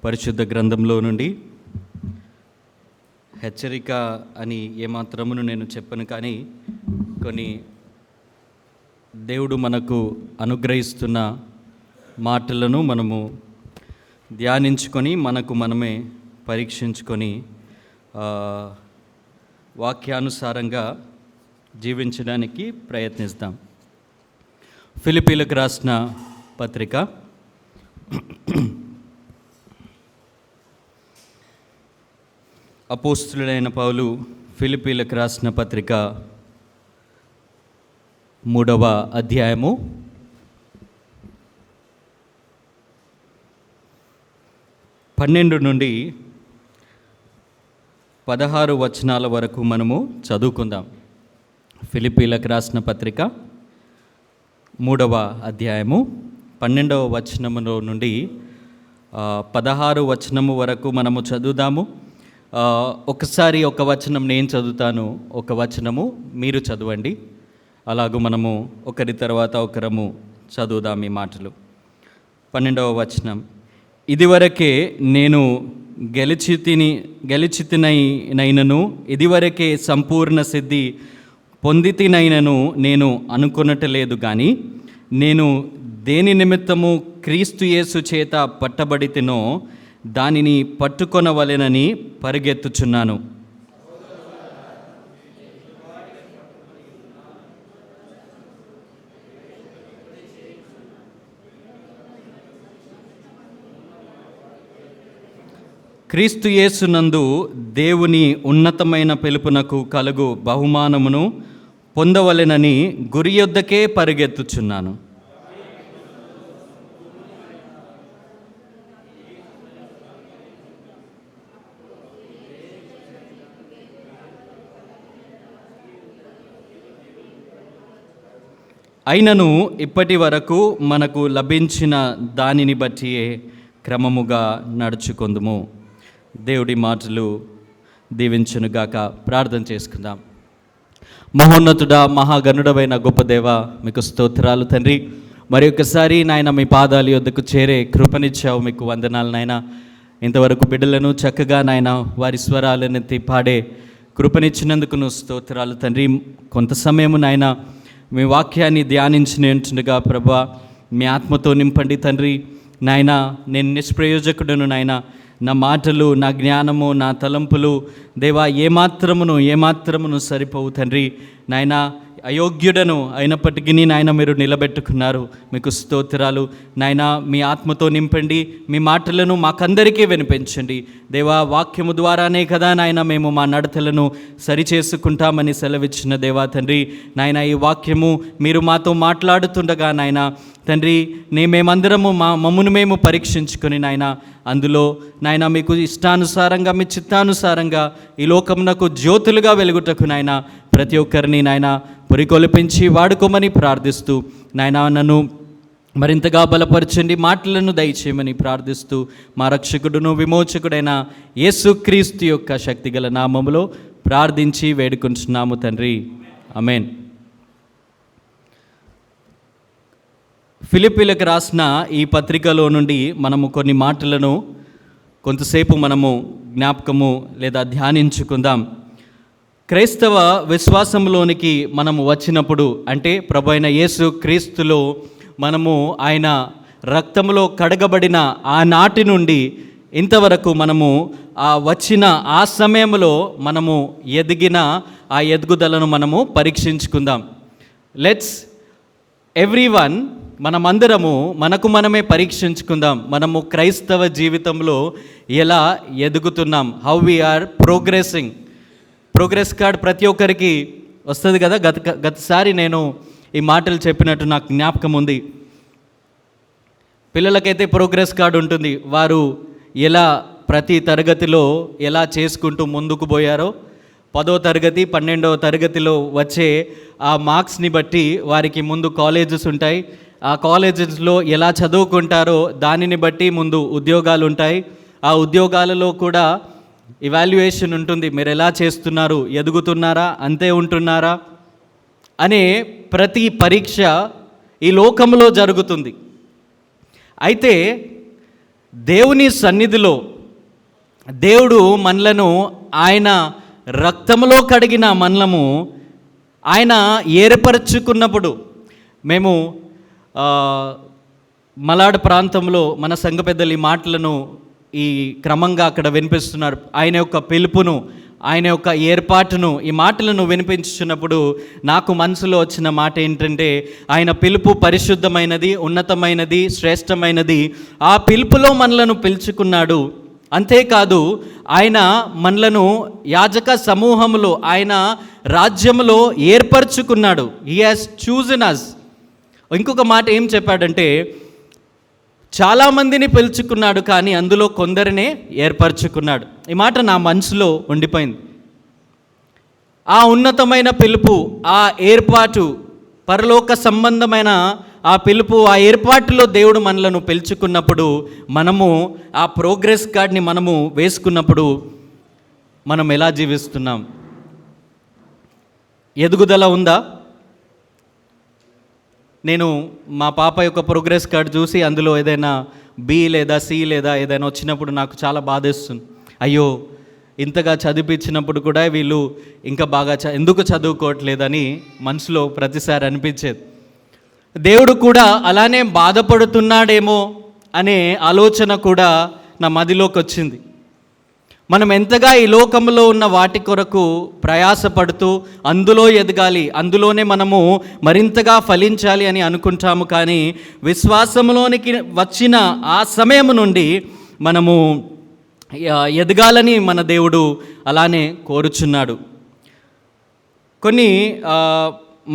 పరిశుద్ధ గ్రంథంలో నుండి హెచ్చరిక అని ఏమాత్రమును నేను చెప్పను, కానీ కొన్ని దేవుడు మనకు అనుగ్రహిస్తున్న మాటలను మనము ధ్యానించుకొని మనకు మనమే పరీక్షించుకొని వాక్యానుసారంగా జీవించడానికి ప్రయత్నిస్తాం. ఫిలిప్పీలకు రాసిన పత్రిక అపోస్తులుడైన పౌలు ఫిలిప్పీలకు రాసిన పత్రిక 3వ అధ్యాయము 12 నుండి 16 వచనాల వరకు మనము చదువుకుందాం. ఫిలిప్పీలకు రాసిన పత్రిక 3వ అధ్యాయము 12వ వచనములో నుండి 16 వచనము వరకు మనము చదువుదాము. ఒకసారి ఒక వచనం నేను చదువుతాను, ఒక వచనము మీరు చదవండి. అలాగూ మనము ఒకరి తర్వాత ఒకరము చదువుదాం ఈ మాటలు. 12వ వచనం. ఇదివరకే నేను గెలిచితినైనను, ఇదివరకే సంపూర్ణ సిద్ధి పొందితినైనను నేను అనుకొనటలేదు, కానీ నేను దేని నిమిత్తము క్రీస్తు యేసు చేత పట్టబడితినో దానిని పట్టుకొనవలెనని పరిగెత్తుచున్నాను. క్రీస్తు యేసునందు దేవుని ఉన్నతమైన పిలుపునకు కలుగు బహుమానమును పొందవలెనని గురి యొద్దకే పరిగెత్తుచున్నాను. అయినను ఇప్పటి వరకు మనకు లభించిన దానిని బట్టి క్రమముగా నడుచుకొందుము. దేవుడి మాటలు దీవించునుగాక. ప్రార్థన చేసుకుందాం. మహోన్నతుడా, మహాగణుడమైన గొప్ప దేవ, మీకు స్తోత్రాలు తండ్రి. మరి ఒక్కసారి నాయన మీ పాదాల యొద్దకు చేరే కృపనిచ్చావు, మీకు వందనాలు నాయన. ఇంతవరకు బిడ్డలను చక్కగా నాయన వారి స్వరాలనెత్తి పాడే కృపనిచ్చినందుకు నువ్వు స్తోత్రాలు తండ్రి. కొంత సమయము నాయన మీ వాక్యాన్ని ధ్యానించినట్టుగా ప్రభా మీ ఆత్మతో నింపండి తండ్రి. నాయన నేను నిష్ప్రయోజకుడును నాయన. నా మాటలు, నా జ్ఞానము, నా తలంపులు దేవా ఏమాత్రమును సరిపోవు తండ్రి. నాయన అయోగ్యుడను అయినప్పటికీ నాయన మీరు నిలబెట్టుకున్నారు, మీకు స్తోత్రాలు నాయన. మీ ఆత్మతో నింపండి, మీ మాటలను మాకందరికీ వినిపించండి దేవా. వాక్యము ద్వారానే కదా నాయన మేము మా నడతలను సరిచేసుకుంటామని సెలవిచ్చిన దేవా తండ్రి. నాయన ఈ వాక్యము మీరు మాతో మాట్లాడుతుండగా నాయన తండ్రి మేమందరము మమ్మను మేము పరీక్షించుకొని నాయన అందులో నాయన మీకు ఇష్టానుసారంగా, మీ చిత్తానుసారంగా ఈ లోకమునకు జ్యోతులుగా వెలుగుటకు నాయన ప్రతి ఒక్కరిని నాయన పురికొల్పించి వాడుకోమని ప్రార్థిస్తూ నాయన నన్ను మరింతగా బలపరచండి, మాటలను దయచేయమని ప్రార్థిస్తూ మా రక్షకుడును విమోచకుడైన యేసుక్రీస్తు యొక్క శక్తిగల నామములో ప్రార్థించి వేడుకుంటున్నాము తండ్రి, ఆమేన్. ఫిలిప్పీలకు రాసిన ఈ పత్రికలో నుండి మనము కొన్ని మాటలను కొంతసేపు మనము జ్ఞాపకము లేదా ధ్యానించుకుందాం. క్రైస్తవ విశ్వాసంలోనికి మనము వచ్చినప్పుడు, అంటే ప్రభు అయిన యేసు క్రీస్తులో మనము ఆయన రక్తములో కడగబడిన ఆనాటి నుండి ఇంతవరకు మనము వచ్చిన ఆ సమయంలో మనము ఎదిగిన ఆ ఎదుగుదలను మనము పరీక్షించుకుందాం. లెట్స్ ఎవ్రీవన్, మనమందరము మనకు మనమే పరీక్షించుకుందాం. మనము క్రైస్తవ జీవితంలో ఎలా ఎదుగుతున్నాం, how we are progressing. Progress card ప్రతి ఒక్కరికి వస్తుంది కదా. గతసారి నేను ఈ మాటలు చెప్పినట్టు నాకు జ్ఞాపకం ఉంది. పిల్లలకైతే ప్రోగ్రెస్ కార్డు ఉంటుంది, వారు ఎలా ప్రతి తరగతిలో ఎలా చేసుకుంటూ ముందుకు పోయారో, 10వ తరగతి 12వ తరగతిలో వచ్చే ఆ మార్క్స్ని బట్టి వారికి ముందు కాలేజెస్ ఉంటాయి. ఆ కాలేజెస్లో ఎలా చదువుకుంటారో దానిని బట్టి ముందు ఉద్యోగాలు ఉంటాయి. ఆ ఉద్యోగాలలో కూడా ఇవాల్యుయేషన్ ఉంటుంది. మీరు ఎలా చేస్తున్నారు, ఎదుగుతున్నారా, అంతే ఉంటున్నారా అనే ప్రతి పరీక్ష ఈ లోకంలో జరుగుతుంది. అయితే దేవుని సన్నిధిలో దేవుడు మనలను ఆయన రక్తంలో కడిగిన మనలము ఆయన ఏర్పరచుకున్నప్పుడు మేము మలాడ్ ప్రాంతంలో మన సంఘ పెద్దలు ఈ మాటలను ఈ క్రమంగా అక్కడ వినిపిస్తున్నారు. ఆయన యొక్క పిలుపును, ఆయన యొక్క ఏర్పాటును, ఈ మాటలను వినిపించుచున్నప్పుడు నాకు మనసులో వచ్చిన మాట ఏంటంటే, ఆయన పిలుపు పరిశుద్ధమైనది, ఉన్నతమైనది, శ్రేష్టమైనది. ఆ పిలుపులో మనలను పిలుచుకున్నాడు. అంతేకాదు ఆయన మనలను యాజక సమూహములో, ఆయన రాజ్యములో ఏర్పరచుకున్నాడు. హీ హాజ్ చూజన్ అస్. ఇంకొక మాట ఏం చెప్పాడంటే, చాలామందిని పిలుచుకున్నాడు కానీ అందులో కొందరినే ఏర్పరచుకున్నాడు. ఈ మాట నా మనసులో ఉండిపోయింది. ఆ ఉన్నతమైన పిలుపు, ఆ ఏర్పాటు, పరలోక సంబంధమైన ఆ పిలుపు, ఆ ఏర్పాటులో దేవుడు మనలను పిలుచుకున్నప్పుడు, మనము ఆ ప్రోగ్రెస్ కార్డ్ని మనము వేసుకున్నప్పుడు మనం ఎలా జీవిస్తున్నాం? ఎదుగుదల ఉందా? నేను మా పాప యొక్క ప్రోగ్రెస్ కార్డ్ చూసి అందులో ఏదైనా బి లేదా సి లేదా ఏదైనా వచ్చినప్పుడు నాకు చాలా బాధేస్తుంది. అయ్యో, ఇంతగా చదివించినప్పుడు కూడా వీళ్ళు ఇంకా బాగా ఎందుకు చదువుకోవట్లేదని మనసులో ప్రతిసారి అనిపించేది. దేవుడు కూడా అలానే బాధపడుతున్నాడేమో అనే ఆలోచన కూడా నా మదిలోకి వచ్చింది. మనం ఎంతగా ఈ లోకంలో ఉన్న వాటి కొరకు ప్రయాసపడుతూ అందులో ఎదగాలి, అందులోనే మనము మరింతగా ఫలించాలి అని అనుకుంటాము. కానీ విశ్వాసంలోనికి వచ్చిన ఆ సమయం నుండి మనము ఎదగాలని మన దేవుడు అలానే కోరుచున్నాడు. కొన్ని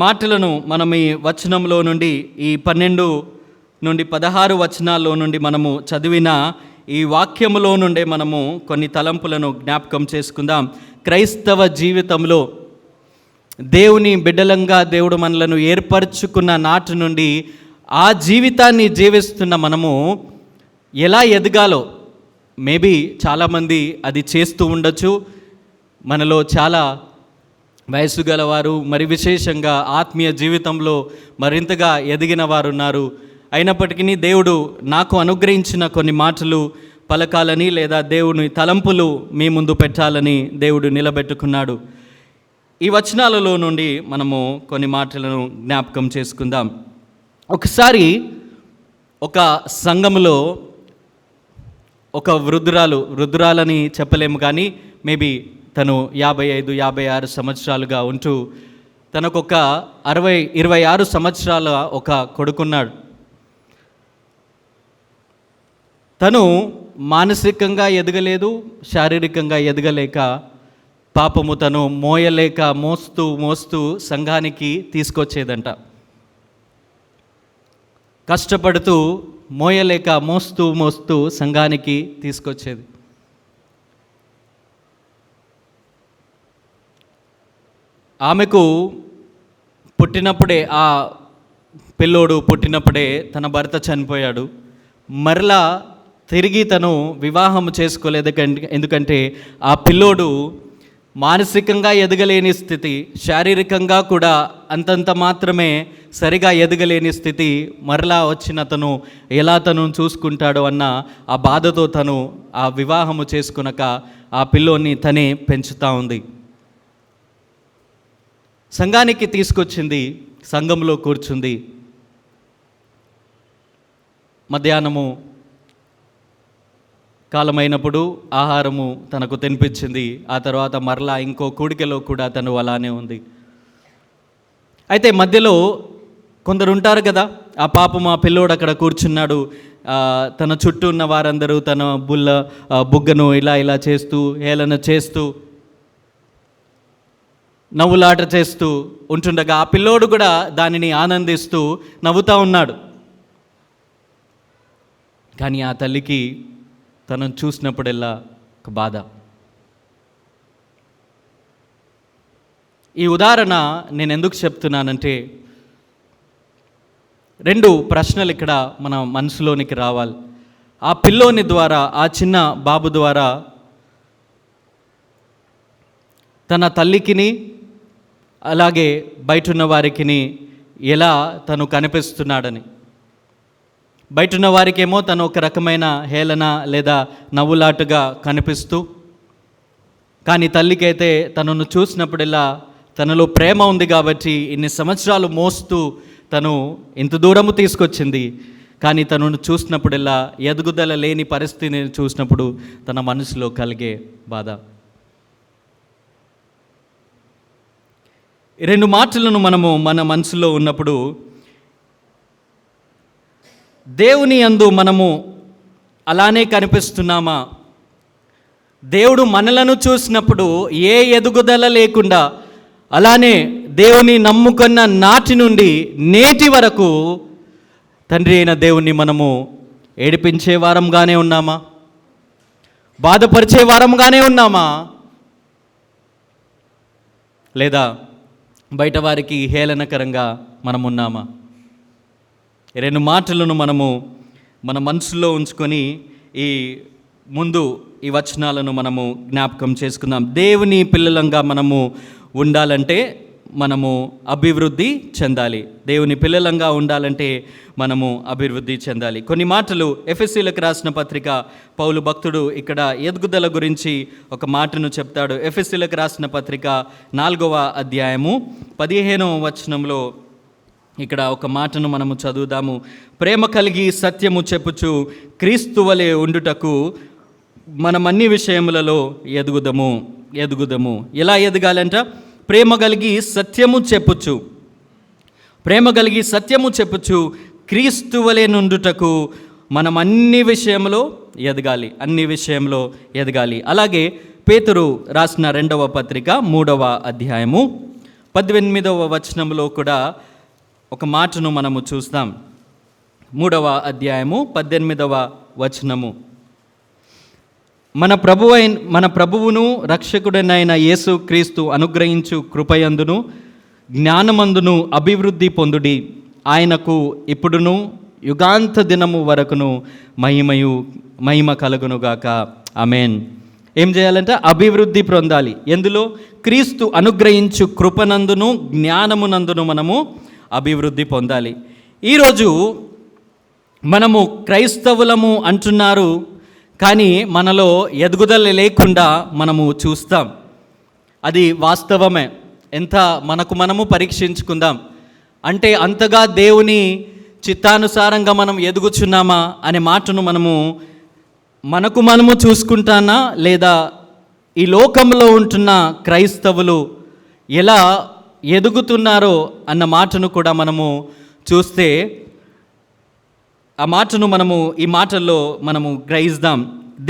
మాటలను మనం ఈ వచనంలో నుండి, ఈ 12 నుండి 16 వచనాల్లో నుండి మనము చదివిన ఈ వాక్యములో నుండే మనము కొన్ని తలంపులను జ్ఞాపకం చేసుకుందాం. క్రైస్తవ జీవితంలో దేవుని బిడ్డలంగా దేవుడు మనలను ఏర్పరచుకున్న నాటి నుండి ఆ జీవితాన్ని జీవిస్తున్న మనము ఎలా ఎదగాలో, మేబీ చాలామంది అది చేస్తూ ఉండొచ్చు. మనలో చాలా వయసు గలవారు, మరి విశేషంగా ఆత్మీయ జీవితంలో మరింతగా ఎదిగిన వారు ఉన్నారు. అయినప్పటికీ దేవుడు నాకు అనుగ్రహించిన కొన్ని మాటలు పలకాలని, లేదా దేవుని తలంపులు మీ ముందు పెట్టాలని దేవుడు నిలబెట్టుకున్నాడు. ఈ వచనాలలో నుండి మనము కొన్ని మాటలను జ్ఞాపకం చేసుకుందాం. ఒకసారి ఒక సంఘములో ఒక వృద్ధురాలని చెప్పలేము కానీ మేబీ తను 55-56 సంవత్సరాలుగా ఉంటూ తనకొక 26 సంవత్సరాల ఒక కొడుకున్నాడు. తను మానసికంగా ఎదగలేదు, శారీరకంగా ఎదగలేక పాపము తను మోయలేక మోస్తూ సంఘానికి తీసుకొచ్చేదంట. కష్టపడుతూ మోయలేక మోస్తూ సంఘానికి తీసుకొచ్చేది. ఆమెకు పుట్టినప్పుడే, ఆ పిల్లోడు పుట్టినప్పుడే తన భర్త చనిపోయాడు. మరలా తిరిగి తను వివాహం చేసుకోలేదు. ఎందుకంటే ఆ పిల్లోడు మానసికంగా ఎదగలేని స్థితి, శారీరకంగా కూడా అంతంత మాత్రమే సరిగా ఎదగలేని స్థితి. మరలా వచ్చిన తను ఎలా తను చూసుకుంటాడో అన్న ఆ బాధతో తను ఆ వివాహము చేసుకునక ఆ పిల్లోని తనే పెంచుతూ ఉంది. సంఘానికి తీసుకొచ్చింది, సంఘంలో కూర్చుంది. మధ్యాహ్నము కాలమైనప్పుడు ఆహారము తనకు తినిపించింది. ఆ తర్వాత మరలా ఇంకో కూడికలో కూడా తను అలానే ఉంది. అయితే మధ్యలో కొందరు ఉంటారు కదా, ఆ పాపం ఆ పిల్లోడు అక్కడ కూర్చున్నాడు. తన చుట్టూ ఉన్న వారందరూ తన బుగ్గను ఇలా చేస్తూ, హేళన చేస్తూ, నవ్వులాట చేస్తూ ఉంటుండగా ఆ పిల్లోడు కూడా దానిని ఆనందిస్తూ నవ్వుతూ ఉన్నాడు. కానీ ఆ తల్లికి తనను చూసినప్పుడల్లా ఒక బాధ. ఈ ఉదాహరణ నేను ఎందుకు చెప్తున్నానంటే, 2 ప్రశ్నలు ఇక్కడ మన మనసులోనికి రావాలి. ఆ పిల్లోని ద్వారా, ఆ చిన్న బాబు ద్వారా తన తల్లికిని అలాగే బయట ఉన్న వారికి ఎలా తను కనిపిస్తున్నాడని. బయట ఉన్న వారికేమో తను ఒక రకమైన హేళన లేదా నవ్వులాటుగా కనిపిస్తూ, కానీ తల్లికైతే తనను చూసినప్పుడల్లా తనలో ప్రేమ ఉంది కాబట్టి ఇన్ని సంవత్సరాలు మోస్తూ తను ఇంత దూరము తీసుకొచ్చింది. కానీ తనను చూసినప్పుడల్లా ఎదుగుదల లేని పరిస్థితిని చూసినప్పుడు తన మనసులో కలిగే బాధ. రెండు మాటలను మనము మన మనసులో ఉన్నప్పుడు, దేవుని యందు మనము అలానే కనిపిస్తున్నామా? దేవుడు మనలను చూసినప్పుడు ఏ ఎదుగుదల లేకుండా అలానే దేవుని నమ్ముకున్న నాటి నుండి నేటి వరకు తండ్రి అయిన దేవుణ్ణి మనము ఏడిపించే వారంగానే ఉన్నామా? బాధపరిచే వారంగానే ఉన్నామా? లేదా బయట వారికి హేళనకరంగా మనం ఉన్నామా? రెండు మాటలను మనము మన మనసులో ఉంచుకొని ఈ వచనాలను మనము జ్ఞాపకం చేసుకుందాం. దేవుని పిల్లలంగా మనము ఉండాలంటే మనము అభివృద్ధి చెందాలి. దేవుని పిల్లలంగా ఉండాలంటే మనము అభివృద్ధి చెందాలి. కొన్ని మాటలు ఎఫెసీలకు రాసిన పత్రిక పౌలు భక్తుడు ఇక్కడ ఎదుగుదల గురించి ఒక మాటను చెప్తాడు. ఎఫెసీలకు రాసిన పత్రిక 4వ అధ్యాయము 15వ వచనంలో ఇక్కడ ఒక మాటను మనము చదువుదాము. ప్రేమ కలిగి సత్యము చెప్పుచు క్రీస్తు వలె ఉండుటకు మనం అన్ని విషయములలో ఎదుగుదము. ఎలా ఎదగాలంట? ప్రేమ కలిగి సత్యము చెప్పుచు క్రీస్తు వలె నుండుటకు మనం అన్ని విషయంలో ఎదగాలి. అలాగే పేతురు రాసిన 2వ పత్రిక 3వ అధ్యాయము 18వ వచనంలో కూడా ఒక మాటను మనము చూస్తాం. 3వ అధ్యాయము 18వ వచనము. మన ప్రభువును రక్షకుడైన యేసు క్రీస్తు అనుగ్రహించు కృపయందును జ్ఞానమందును అభివృద్ధి పొందుడి. ఆయనకు ఇప్పుడును యుగాంత దినము వరకును మహిమ కలుగునుగాక. ఆమేన్. ఏం చేయాలంటే అభివృద్ధి పొందాలి. ఎందులో? క్రీస్తు అనుగ్రహించు కృపనందును జ్ఞానమునందును మనము అభివృద్ధి పొందాలి. ఈరోజు మనము క్రైస్తవులము అంటున్నారు, కానీ మనలో ఎదుగుదల లేకుండా మనము చూస్తాం. అది వాస్తవమే. ఎంత మనము పరీక్షించుకుందాం. అంటే అంతగా దేవుని చిత్తానుసారంగా మనం ఎదుగుచున్నామా అనే మాటను మనము చూసుకుంటానా, లేదా ఈ లోకంలో ఉంటున్న క్రైస్తవులు ఎలా ఎదుగుతున్నారో అన్న మాటను కూడా మనము చూస్తే ఆ మాటను ఈ మాటల్లో మనము గ్రహిస్తాం.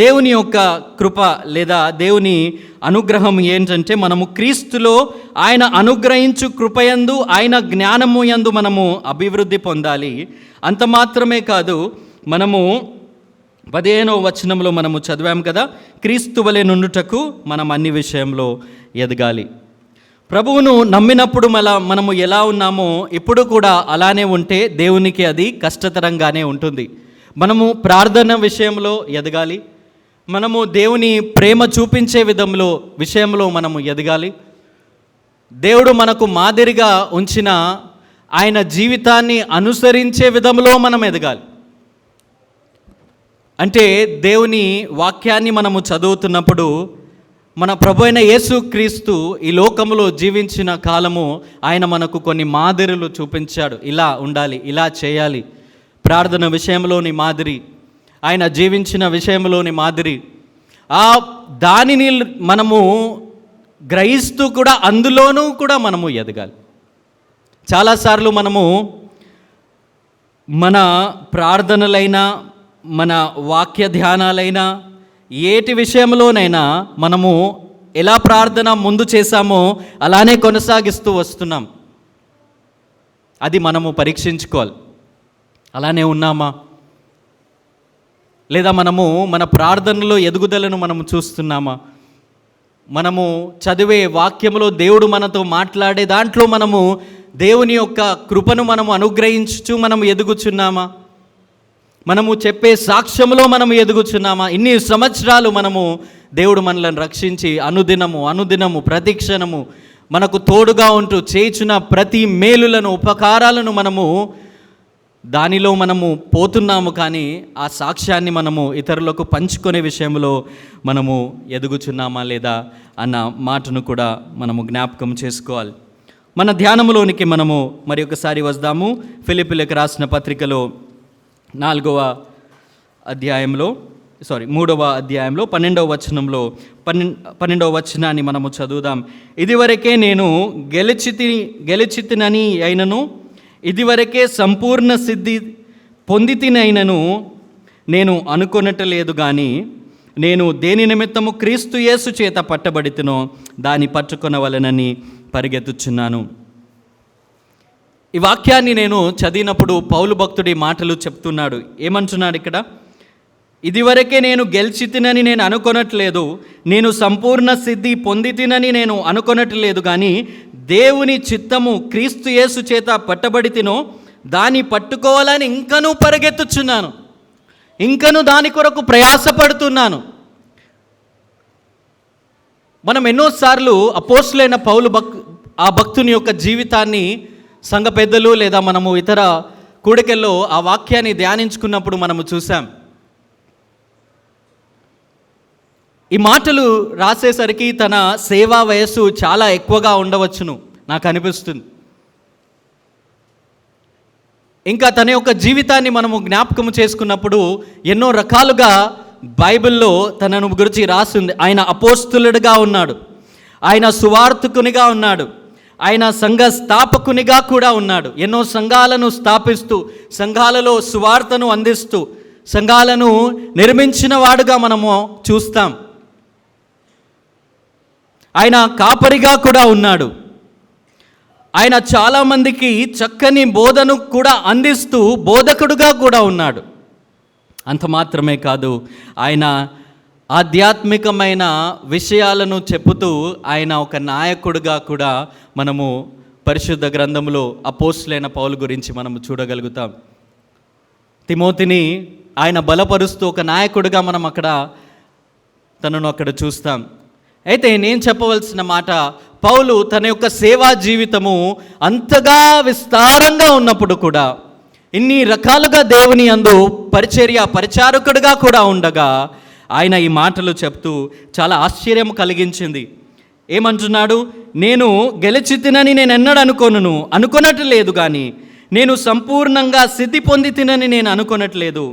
దేవుని యొక్క కృప లేదా దేవుని అనుగ్రహం ఏంటంటే మనము క్రీస్తులో ఆయన అనుగ్రహించు కృపయందు ఆయన జ్ఞానము యందు మనము అభివృద్ధి పొందాలి. అంత మాత్రమే కాదు, మనము 15వ వచనంలో మనము చదివాం కదా, క్రీస్తు వలె నుండుటకు మనం అన్ని విషయంలో ఎదగాలి. ప్రభువును నమ్మినప్పుడు మనము ఎలా ఉన్నామో ఇప్పుడు కూడా అలానే ఉంటే దేవునికి అది కష్టతరంగానే ఉంటుంది. మనము ప్రార్థన విషయంలో ఎదగాలి. మనము దేవుని ప్రేమ చూపించే విషయంలో మనము ఎదగాలి. దేవుడు మనకు మాదిరిగా ఉంచిన ఆయన జీవితాన్ని అనుసరించే విధంలో మనం ఎదగాలి. అంటే దేవుని వాక్యాన్ని మనము చదువుతున్నప్పుడు మన ప్రభు అయిన యేసు క్రీస్తు ఈ లోకంలో జీవించిన కాలము ఆయన మనకు కొన్ని మాదిరులు చూపించాడు. ఇలా ఉండాలి, ఇలా చేయాలి. ప్రార్థన విషయంలోని మాదిరి, ఆయన జీవించిన విషయంలోని మాదిరి, దానిని మనము గ్రహిస్తూ కూడా అందులోనూ కూడా మనము ఎదగాలి. చాలాసార్లు మనము మన ప్రార్థనలైనా మన వాక్య ధ్యానాలైనా ఏటి విషయంలోనైనా మనము ఎలా ప్రార్థన ముందు చేశామో అలానే కొనసాగిస్తూ వస్తున్నాం. అది మనము పరీక్షించుకోవాలి. అలానే ఉన్నామా, లేదా మనము మన ప్రార్థనలో ఎదుగుదలను మనము చూస్తున్నామా? మనము చదివే వాక్యములో దేవుడు మనతో మాట్లాడే దాంట్లో మనము దేవుని యొక్క కృపను మనము అనుగ్రహించుచు మనము ఎదుగుచున్నామా? మనము చెప్పే సాక్ష్యంలో మనము ఎదుగుచున్నామా? ఇన్ని సంవత్సరాలు మనము దేవుడు మనల్ని రక్షించి అనుదినము ప్రతిక్షణము మనకు తోడుగా ఉంటూ చేయుచున్న ప్రతి మేలులను ఉపకారాలను మనము దానిలో మనము పోతున్నాము, కానీ ఆ సాక్ష్యాన్ని మనము ఇతరులకు పంచుకునే విషయంలో మనము ఎదుగుచున్నామా లేదా అన్న మాటను కూడా మనము జ్ఞాపకం చేసుకోవాలి. మన ధ్యానంలోనికి మనము మరి ఒకసారి వద్దాము. ఫిలిప్పీలకు రాసిన పత్రికలో 3వ అధ్యాయంలో 12వ వచనంలో 12వ వచనాన్ని మనము చదువుదాం. ఇదివరకే నేను గెలిచితినని అయినను, ఇదివరకే సంపూర్ణ సిద్ధి పొందితినైనను నేను అనుకొనట్లేదు, కానీ నేను దేని నిమిత్తము క్రీస్తు యేసు చేత పట్టబడితినో దాన్ని పట్టుకొనవలెనని పరిగెత్తుచున్నాను. ఈ వాక్యాన్ని నేను చదివినప్పుడు పౌలు భక్తుడి మాటలు చెప్తున్నాడు. ఏమంటున్నాడు ఇక్కడ? ఇదివరకే నేను గెలిచితినని నేను అనుకొనట్లేదు, నేను సంపూర్ణ సిద్ధి పొందితినని నేను అనుకొనట్లేదు, కానీ దేవుని చిత్తము క్రీస్తు యేసు చేత పట్టబడితినో దాన్ని పట్టుకోవాలని ఇంకనూ పరిగెత్తుచున్నాను, ఇంకనూ దాని కొరకు ప్రయాసపడుతున్నాను. మనం ఎన్నోసార్లు అపోస్తులైన పౌలు ఆ భక్తుని యొక్క జీవితాన్ని సంఘ పెద్దలు లేదా మనము ఇతర కూడికల్లో ఆ వాక్యాన్ని ధ్యానించుకున్నప్పుడు మనము చూసాం. ఈ మాటలు రాసేసరికి తన సేవా వయస్సు చాలా ఎక్కువగా ఉండవచ్చును నాకు అనిపిస్తుంది. ఇంకా తన యొక్క జీవితాన్ని మనము జ్ఞాపకం చేసుకున్నప్పుడు ఎన్నో రకాలుగా బైబిల్లో తనను గురించి రాసింది. ఆయన అపోస్తులుడిగా ఉన్నాడు, ఆయన సువార్తికునిగా ఉన్నాడు, ఆయన సంఘ స్థాపకునిగా కూడా ఉన్నాడు. ఎన్నో సంఘాలను స్థాపిస్తూ, సంఘాలలో సువార్తను అందిస్తూ, సంఘాలను నిర్మించిన వాడుగా మనము చూస్తాం. ఆయన కాపరిగా కూడా ఉన్నాడు. ఆయన చాలామందికి చక్కని బోధను కూడా అందిస్తూ బోధకుడుగా కూడా ఉన్నాడు. అంత మాత్రమే కాదు, ఆయన ఆధ్యాత్మికమైన విషయాలను చెప్పుతూ ఆయన ఒక నాయకుడిగా కూడా మనము పరిశుద్ధ గ్రంథంలో అపోస్తులైన పౌలు గురించి మనము చూడగలుగుతాం. తిమోతిని ఆయన బలపరుస్తూ ఒక నాయకుడిగా మనం తనను అక్కడ చూస్తాం. అయితే నేను చెప్పవలసిన మాట, పౌలు తన యొక్క సేవా జీవితము అంతగా విస్తారంగా ఉన్నప్పుడు కూడా, ఇన్ని రకాలుగా దేవుని యందు పరిచారకుడిగా కూడా ఉండగా, ఆయన ఈ మాటలు చెప్తూ చాలా ఆశ్చర్యం కలిగించింది. ఏమంటున్నాడు? నేను గెలిచితినని నేను ఎన్నడూ అనుకొనట్లేదు, కానీ నేను సంపూర్ణంగా సిద్ధి పొందితినని నేను అనుకొనట్లేదు.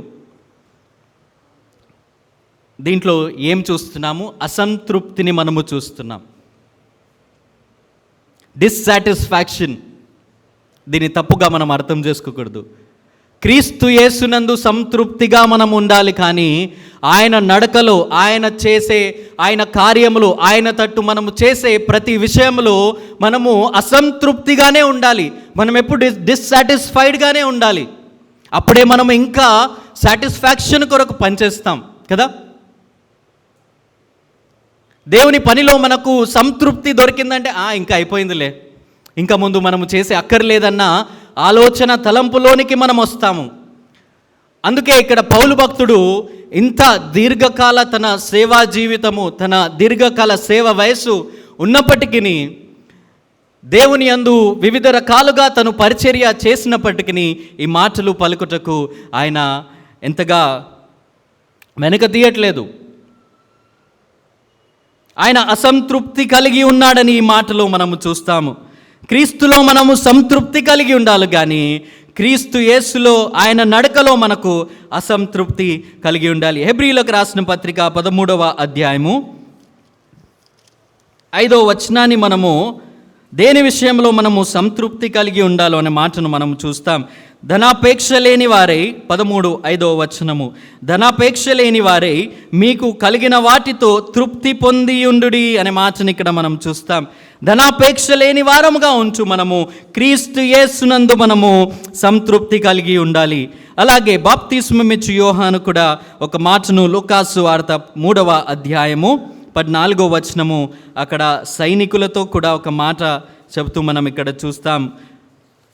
దీంట్లో ఏం చూస్తున్నాము? అసంతృప్తిని మనము చూస్తున్నాం, డిస్సాటిస్ఫాక్షన్. దీన్ని తప్పుగా మనం అర్థం చేసుకోకూడదు. క్రీస్తు యేసునందు సంతృప్తిగా మనం ఉండాలి, కానీ ఆయన నడకలో, ఆయన కార్యములు, ఆయన తట్టు మనము చేసే ప్రతి విషయంలో మనము అసంతృప్తిగానే ఉండాలి. మనం ఎప్పుడు డిస్సాటిస్ఫైడ్గానే ఉండాలి. అప్పుడే మనం ఇంకా సాటిస్ఫాక్షన్ కొరకు పనిచేస్తాం కదా. దేవుని పనిలో మనకు సంతృప్తి దొరికిందంటే ఇంకా అయిపోయిందిలే, ఇంకా ముందు మనము చేసే అక్కర్లేదన్న ఆలోచన తలంపులోనికి మనం వస్తాము. అందుకే ఇక్కడ పౌలు భక్తుడు ఇంత దీర్ఘకాల తన సేవా జీవితము, తన దీర్ఘకాల సేవ వయస్సు ఉన్నప్పటికీ, దేవుని యందు వివిధ రకాలుగా తను పరిచర్య చేసినప్పటికీ ఈ మాటలు పలుకుటకు ఆయన ఎంతగా వెనుక తీయట్లేదు. ఆయన అసంతృప్తి కలిగి ఉన్నాడని ఈ మాటలో మనము చూస్తాము. క్రీస్తులో మనము సంతృప్తి కలిగి ఉండాలి, కానీ క్రీస్తు యేసులో ఆయన నడకలో మనకు అసంతృప్తి కలిగి ఉండాలి. హెబ్రీయులకు రాసిన పత్రిక 13వ అధ్యాయము 5వ వచనాన్ని మనము దేని విషయంలో మనము సంతృప్తి కలిగి ఉండాలో అనే మాటను మనం చూస్తాం. ధనాపేక్ష లేని వారై 13:5 వచనము, ధనాపేక్ష లేని వారై మీకు కలిగిన వాటితో తృప్తి పొందియుండుడి అనే మాటను ఇక్కడ మనం చూస్తాం. ధనాపేక్ష లేని వారముగా ఉంచు మనము క్రీస్తు యేసునందు మనము సంతృప్తి కలిగి ఉండాలి. అలాగే బాప్తిస్మమిచ్చు యోహాను కూడా ఒక మాటను లూకాసు వార్త 3వ అధ్యాయము 14వ వచనము అక్కడ సైనికులతో కూడా ఒక మాట చెబుతూ మనం ఇక్కడ చూస్తాం.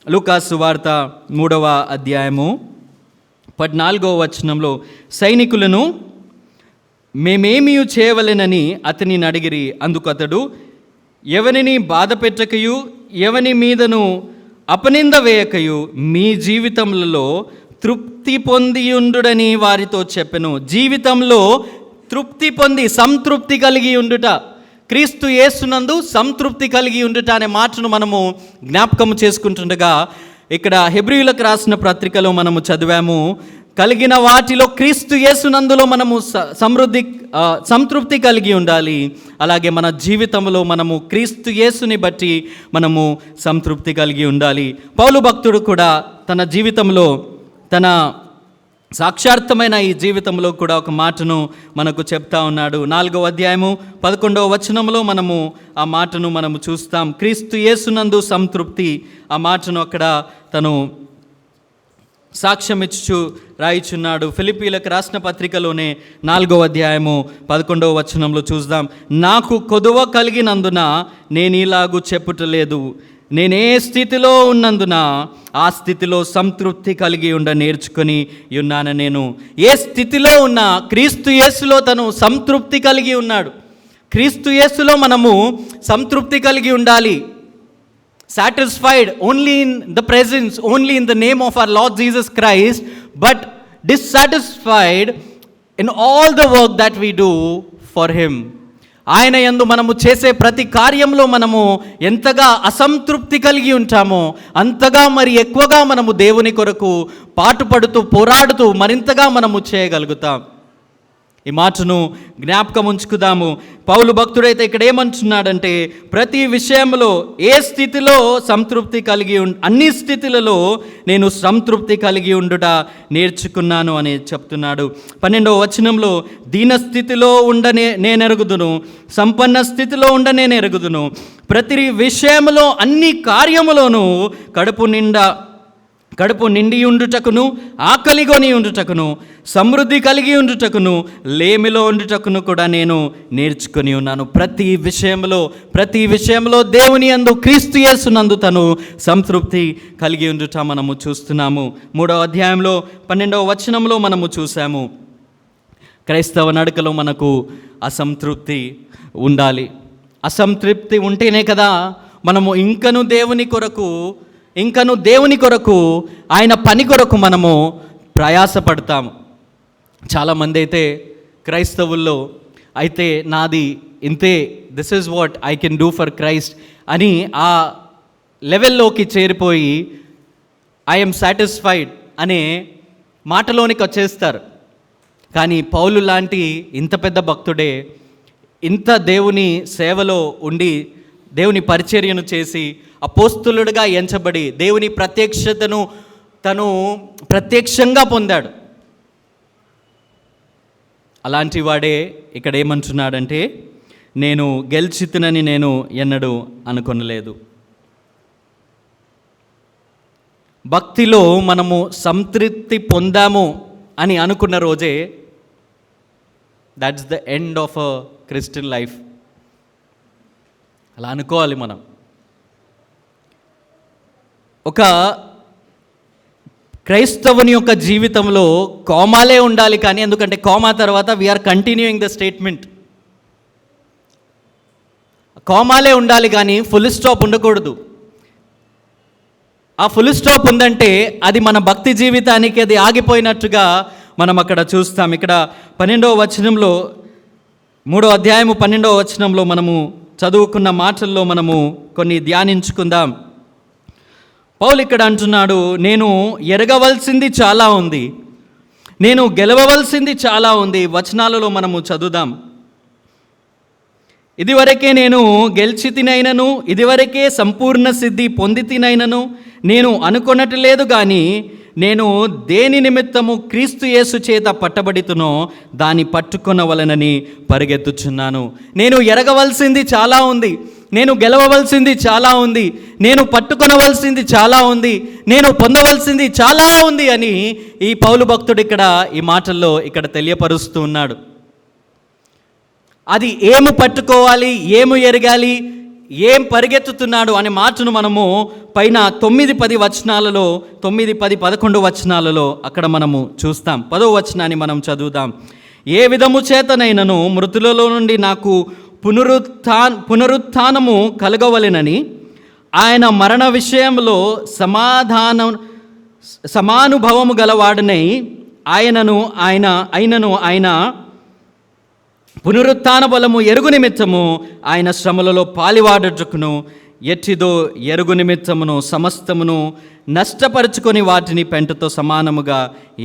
లూకాసు వార్త 3వ అధ్యాయము 14వ వచనంలో సైనికులను మేమేమీ చేయవలెనని అతనిని అడిగిరి. అందుకు అతడు, ఎవరిని బాధ పెట్టకయు ఎవని మీదను అపనింద వేయకయు మీ జీవితములలో తృప్తి పొందియుండుడని వారితో చెప్పెను. జీవితంలో తృప్తి పొంది సంతృప్తి కలిగి ఉండుట, క్రీస్తు యేసునందు సంతృప్తి కలిగి ఉండుట అనే మాటను మనము జ్ఞాపకం చేసుకుంటుండగా ఇక్కడ హెబ్రీయులకు రాసిన పత్రికలో మనము చదివాము, కలిగిన వాటిలో క్రీస్తు యేసునందులో మనము సంతృప్తి కలిగి ఉండాలి. అలాగే మన జీవితంలో మనము క్రీస్తు యేసుని బట్టి మనము సంతృప్తి కలిగి ఉండాలి. పౌలు భక్తుడు కూడా తన జీవితంలో, తన సాక్షార్థమైన ఈ జీవితంలో కూడా ఒక మాటను మనకు చెప్తా ఉన్నాడు. 4వ అధ్యాయము 11వ వచనంలో మనము ఆ మాటను మనము చూస్తాం. క్రీస్తు యేసునందు సంతృప్తి, ఆ మాటను అక్కడ తను సాక్ష్యం ఇచ్చు రాయిచున్నాడు. ఫిలిప్పీలకు రాసిన పత్రికలోనే 4వ అధ్యాయము 11వ వచనంలో చూద్దాం. నాకు కొదువ కలిగినందున నేను ఇలాగూ చెప్పుటలేదు, నేనే స్థితిలో ఉన్నందున ఆ స్థితిలో సంతృప్తి కలిగి నేర్చుకొని ఉన్నాను. నేను ఏ స్థితిలో ఉన్నా క్రీస్తు యేసులో తను సంతృప్తి కలిగి ఉన్నాడు. క్రీస్తు యేసులో మనము సంతృప్తి కలిగి ఉండాలి. satisfied only in the presence, only in the name of our Lord Jesus Christ, but dissatisfied in all the work that we do for Him. ఆయన యందు మనము చేసే ప్రతి కార్యంలో మనము ఎంతగా అసంతృప్తి కలిగి ఉంటామో అంతగా మరి ఎక్కువగా మనము దేవుని కొరకు పాటుపడుతూ పోరాడుతూ మరింతగా మనము చేయగలుగుతాం. ఈ మాటను జ్ఞాపకం ఉంచుకుందాము. పౌలు భక్తుడైతే ఇక్కడ ఏమంటున్నాడంటే, ప్రతి విషయంలో ఏ స్థితిలో సంతృప్తి కలిగి అన్ని స్థితులలో నేను సంతృప్తి కలిగి ఉండుట నేర్చుకున్నాను అని చెప్తున్నాడు. 12వ వచనంలో, దీన స్థితిలో నేనెరుగుదును, సంపన్న స్థితిలో నేనెరుగుదును, ప్రతి విషయంలో అన్ని కార్యములోనూ కడుపు నిండి ఉండుటకును, ఆకలిగొని ఉండుటకును, సమృద్ధి కలిగి ఉండుటకును, లేమిలో ఉండుటకును కూడా నేను నేర్చుకొని ఉన్నాను. ప్రతి విషయంలో దేవుని యందు, క్రీస్తు యేసునందు తను సంతృప్తి కలిగి ఉండుట మనము చూస్తున్నాము. 3వ అధ్యాయంలో 12వ వచనంలో మనము చూసాము, క్రైస్తవ నడకలో మనకు అసంతృప్తి ఉండాలి. అసంతృప్తి ఉంటేనే కదా మనము ఇంకను దేవుని కొరకు ఆయన పని కొరకు మనము ప్రయాసపడతాము. చాలామంది అయితే క్రైస్తవుల్లో అయితే నాది ఇంతే, this is what I can do for Christ అని ఆ లెవెల్లోకి చేరిపోయి ఐఎమ్ సాటిస్ఫైడ్ అనే మాటలోనికి వచ్చేస్తారు. కానీ పౌలు లాంటి ఇంత పెద్ద భక్తుడే ఇంత దేవుని సేవలో ఉండి దేవుని పరిచర్యను చేసి అపోస్తులుడిగా ఎంచబడి దేవుని ప్రత్యక్షతను తను ప్రత్యక్షంగా పొందాడు. అలాంటి వాడే ఇక్కడ ఏమంటున్నాడంటే, నేను గెలిచితునని నేను ఎన్నడూ అనుకొనలేదు. భక్తిలో మనము సంతృప్తి పొందాము అని అనుకున్న రోజే that's the end of a Christian life. అలా అనుకోవాలి మనం. ఒక క్రైస్తవుని యొక్క జీవితంలో కామాలే ఉండాలి, కానీ ఎందుకంటే కామా తర్వాత వీఆర్ కంటిన్యూయింగ్ ద స్టేట్మెంట్. కామాలే ఉండాలి కానీ ఫుల్ స్టాప్ ఉండకూడదు. ఆ ఫుల్ స్టాప్ ఉందంటే అది మన భక్తి జీవితానికి అది ఆగిపోయినట్టుగా మనం అక్కడ చూస్తాం. ఇక్కడ 12వ వచనంలో, 3వ అధ్యాయము 12వ వచనంలో మనము చదువుకున్న మాటల్లో మనము కొన్ని ధ్యానించుకుందాం. పౌలు ఇక్కడ అంటున్నాడు, నేను ఎరగవలసింది చాలా ఉంది, నేను గెలవవలసింది చాలా ఉంది. వచనాలలో మనము చదువుదాం. ఇదివరకే నేను గెలిచి తినైనను, ఇదివరకే సంపూర్ణ సిద్ధి పొంది తినైనను నేను అనుకొనట్లేదు, కానీ నేను దేని నిమిత్తము క్రీస్తు యేసు చేత పట్టబడితునో దాన్ని పట్టుకొనవలనని పరిగెత్తుచున్నాను. నేను ఎరగవలసింది చాలా ఉంది, నేను గెలవవలసింది చాలా ఉంది, నేను పట్టుకొనవలసింది చాలా ఉంది, నేను పొందవలసింది చాలా ఉంది అని ఈ పౌలు భక్తుడు ఇక్కడ ఈ మాటల్లో ఇక్కడ తెలియపరుస్తూ ఉన్నాడు. అది ఏమి పట్టుకోవాలి, ఏమి ఎరగాలి, ఏం పరిగెత్తుతున్నాడు అనే మాటను మనము పైన 9, 10 వచనాలలో, 9, 10, 11 వచనాలలో అక్కడ మనము చూస్తాం. 10వ వచనాన్ని మనం చదువుదాం. ఏ విధము చేతనైనను మృతులలో నుండి నాకు పునరుత్థానము కలగవలెనని ఆయన మరణ విషయంలో సమానుభవము గలవాడనై ఆయన పునరుత్థాన బలము ఎరుగు నిమిత్తము ఆయన శ్రమలలో పాలివాడుటకును ఎట్టిదో ఎరుగు నిమిత్తమును సమస్తమును నష్టపరుచుకొని వాటిని పెంటతో సమానముగా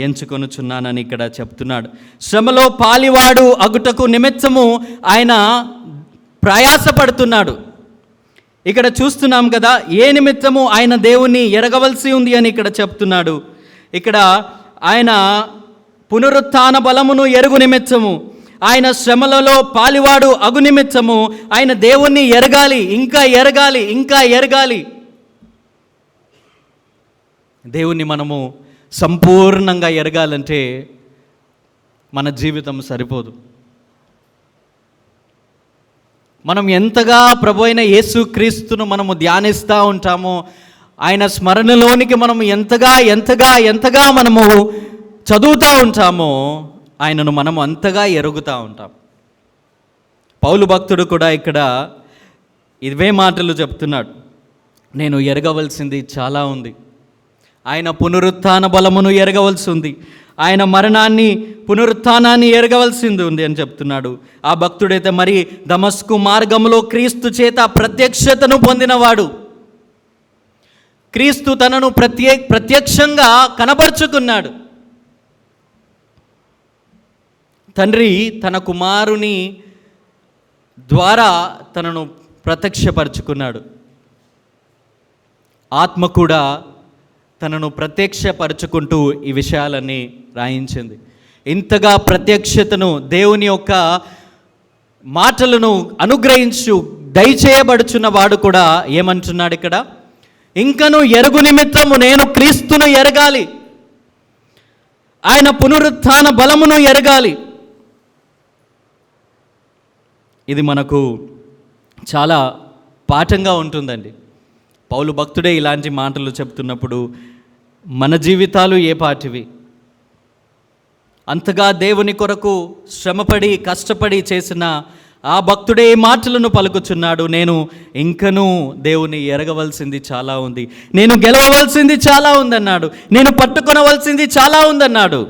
ఎంచుకొనుచున్నానని ఇక్కడ చెప్తున్నాడు. శ్రమలో పాలివాడు అగుటకు నిమిత్తము ఆయన ప్రయాసపడుతున్నాడు. ఇక్కడ చూస్తున్నాం కదా, ఏ నిమిత్తము ఆయన దేవుణ్ణి ఎరగవలసి ఉంది అని ఇక్కడ చెప్తున్నాడు. ఇక్కడ ఆయన పునరుత్థాన బలమును ఎరుగు నిమిత్తము, ఆయన శ్రమలలో పాలివాడు అగు నిమిత్తము ఆయన దేవుణ్ణి ఎరగాలి, ఇంకా ఎరగాలి, ఇంకా ఎరగాలి. దేవుణ్ణి మనము సంపూర్ణంగా ఎరగాలంటే మన జీవితం సరిపోదు. మనం ఎంతగా ప్రభు అయిన యేసుక్రీస్తును మనము ధ్యానిస్తూ ఉంటామో, ఆయన స్మరణలోనికి మనం ఎంతగా ఎంతగా ఎంతగా మనము చదువుతూ ఉంటామో ఆయనను మనము అంతగా ఎరుగుతూ ఉంటాం. పౌలు భక్తుడు కూడా ఇక్కడ ఇవే మాటలు చెప్తున్నాడు. నేను ఎరగవలసింది చాలా ఉంది. ఆయన పునరుత్థాన బలమును ఎరగవలసి ఉంది, ఆయన మరణాన్ని పునరుత్థానాన్ని ఎరగవలసింది ఉంది అని చెప్తున్నాడు. ఆ భక్తుడైతే మరి దమస్కు మార్గంలో క్రీస్తు చేత ప్రత్యక్షతను పొందినవాడు. క్రీస్తు తనను ప్రత్యక్షంగా కనపరుచుకున్నాడు. తండ్రి తన కుమారుని ద్వారా తనను ప్రత్యక్షపరుచుకున్నాడు. ఆత్మ కూడా తనను ప్రత్యక్షపరుచుకుంటూ ఈ విషయాలన్నీ రాయించింది. ఇంతగా ప్రత్యక్షతను, దేవుని యొక్క మాటలను అనుగ్రహించు దయచేయబడుచున్న వాడు కూడా ఏమంటున్నాడు ఇక్కడ, ఇంకను ఎరుగు నిమిత్తము నేను క్రీస్తును ఎరగాలి, ఆయన పునరుత్థాన బలమును ఎరగాలి. ఇది మనకు చాలా పాఠంగా ఉంటుందండి. పౌలు భక్తుడే ఇలాంటి మాటలు చెప్తున్నప్పుడు మన జీవితాలు ఏ పాటివి? అంతగా దేవుని కొరకు శ్రమపడి కష్టపడి చేసిన ఆ భక్తుడే ఈ మాటలను పలుకుచున్నాడు. నేను ఇంకనూ దేవుని ఎరగవలసింది చాలా ఉంది, నేను గెలవవలసింది చాలా ఉందన్నాడు, నేను పట్టుకొనవలసింది చాలా ఉందన్నాడు,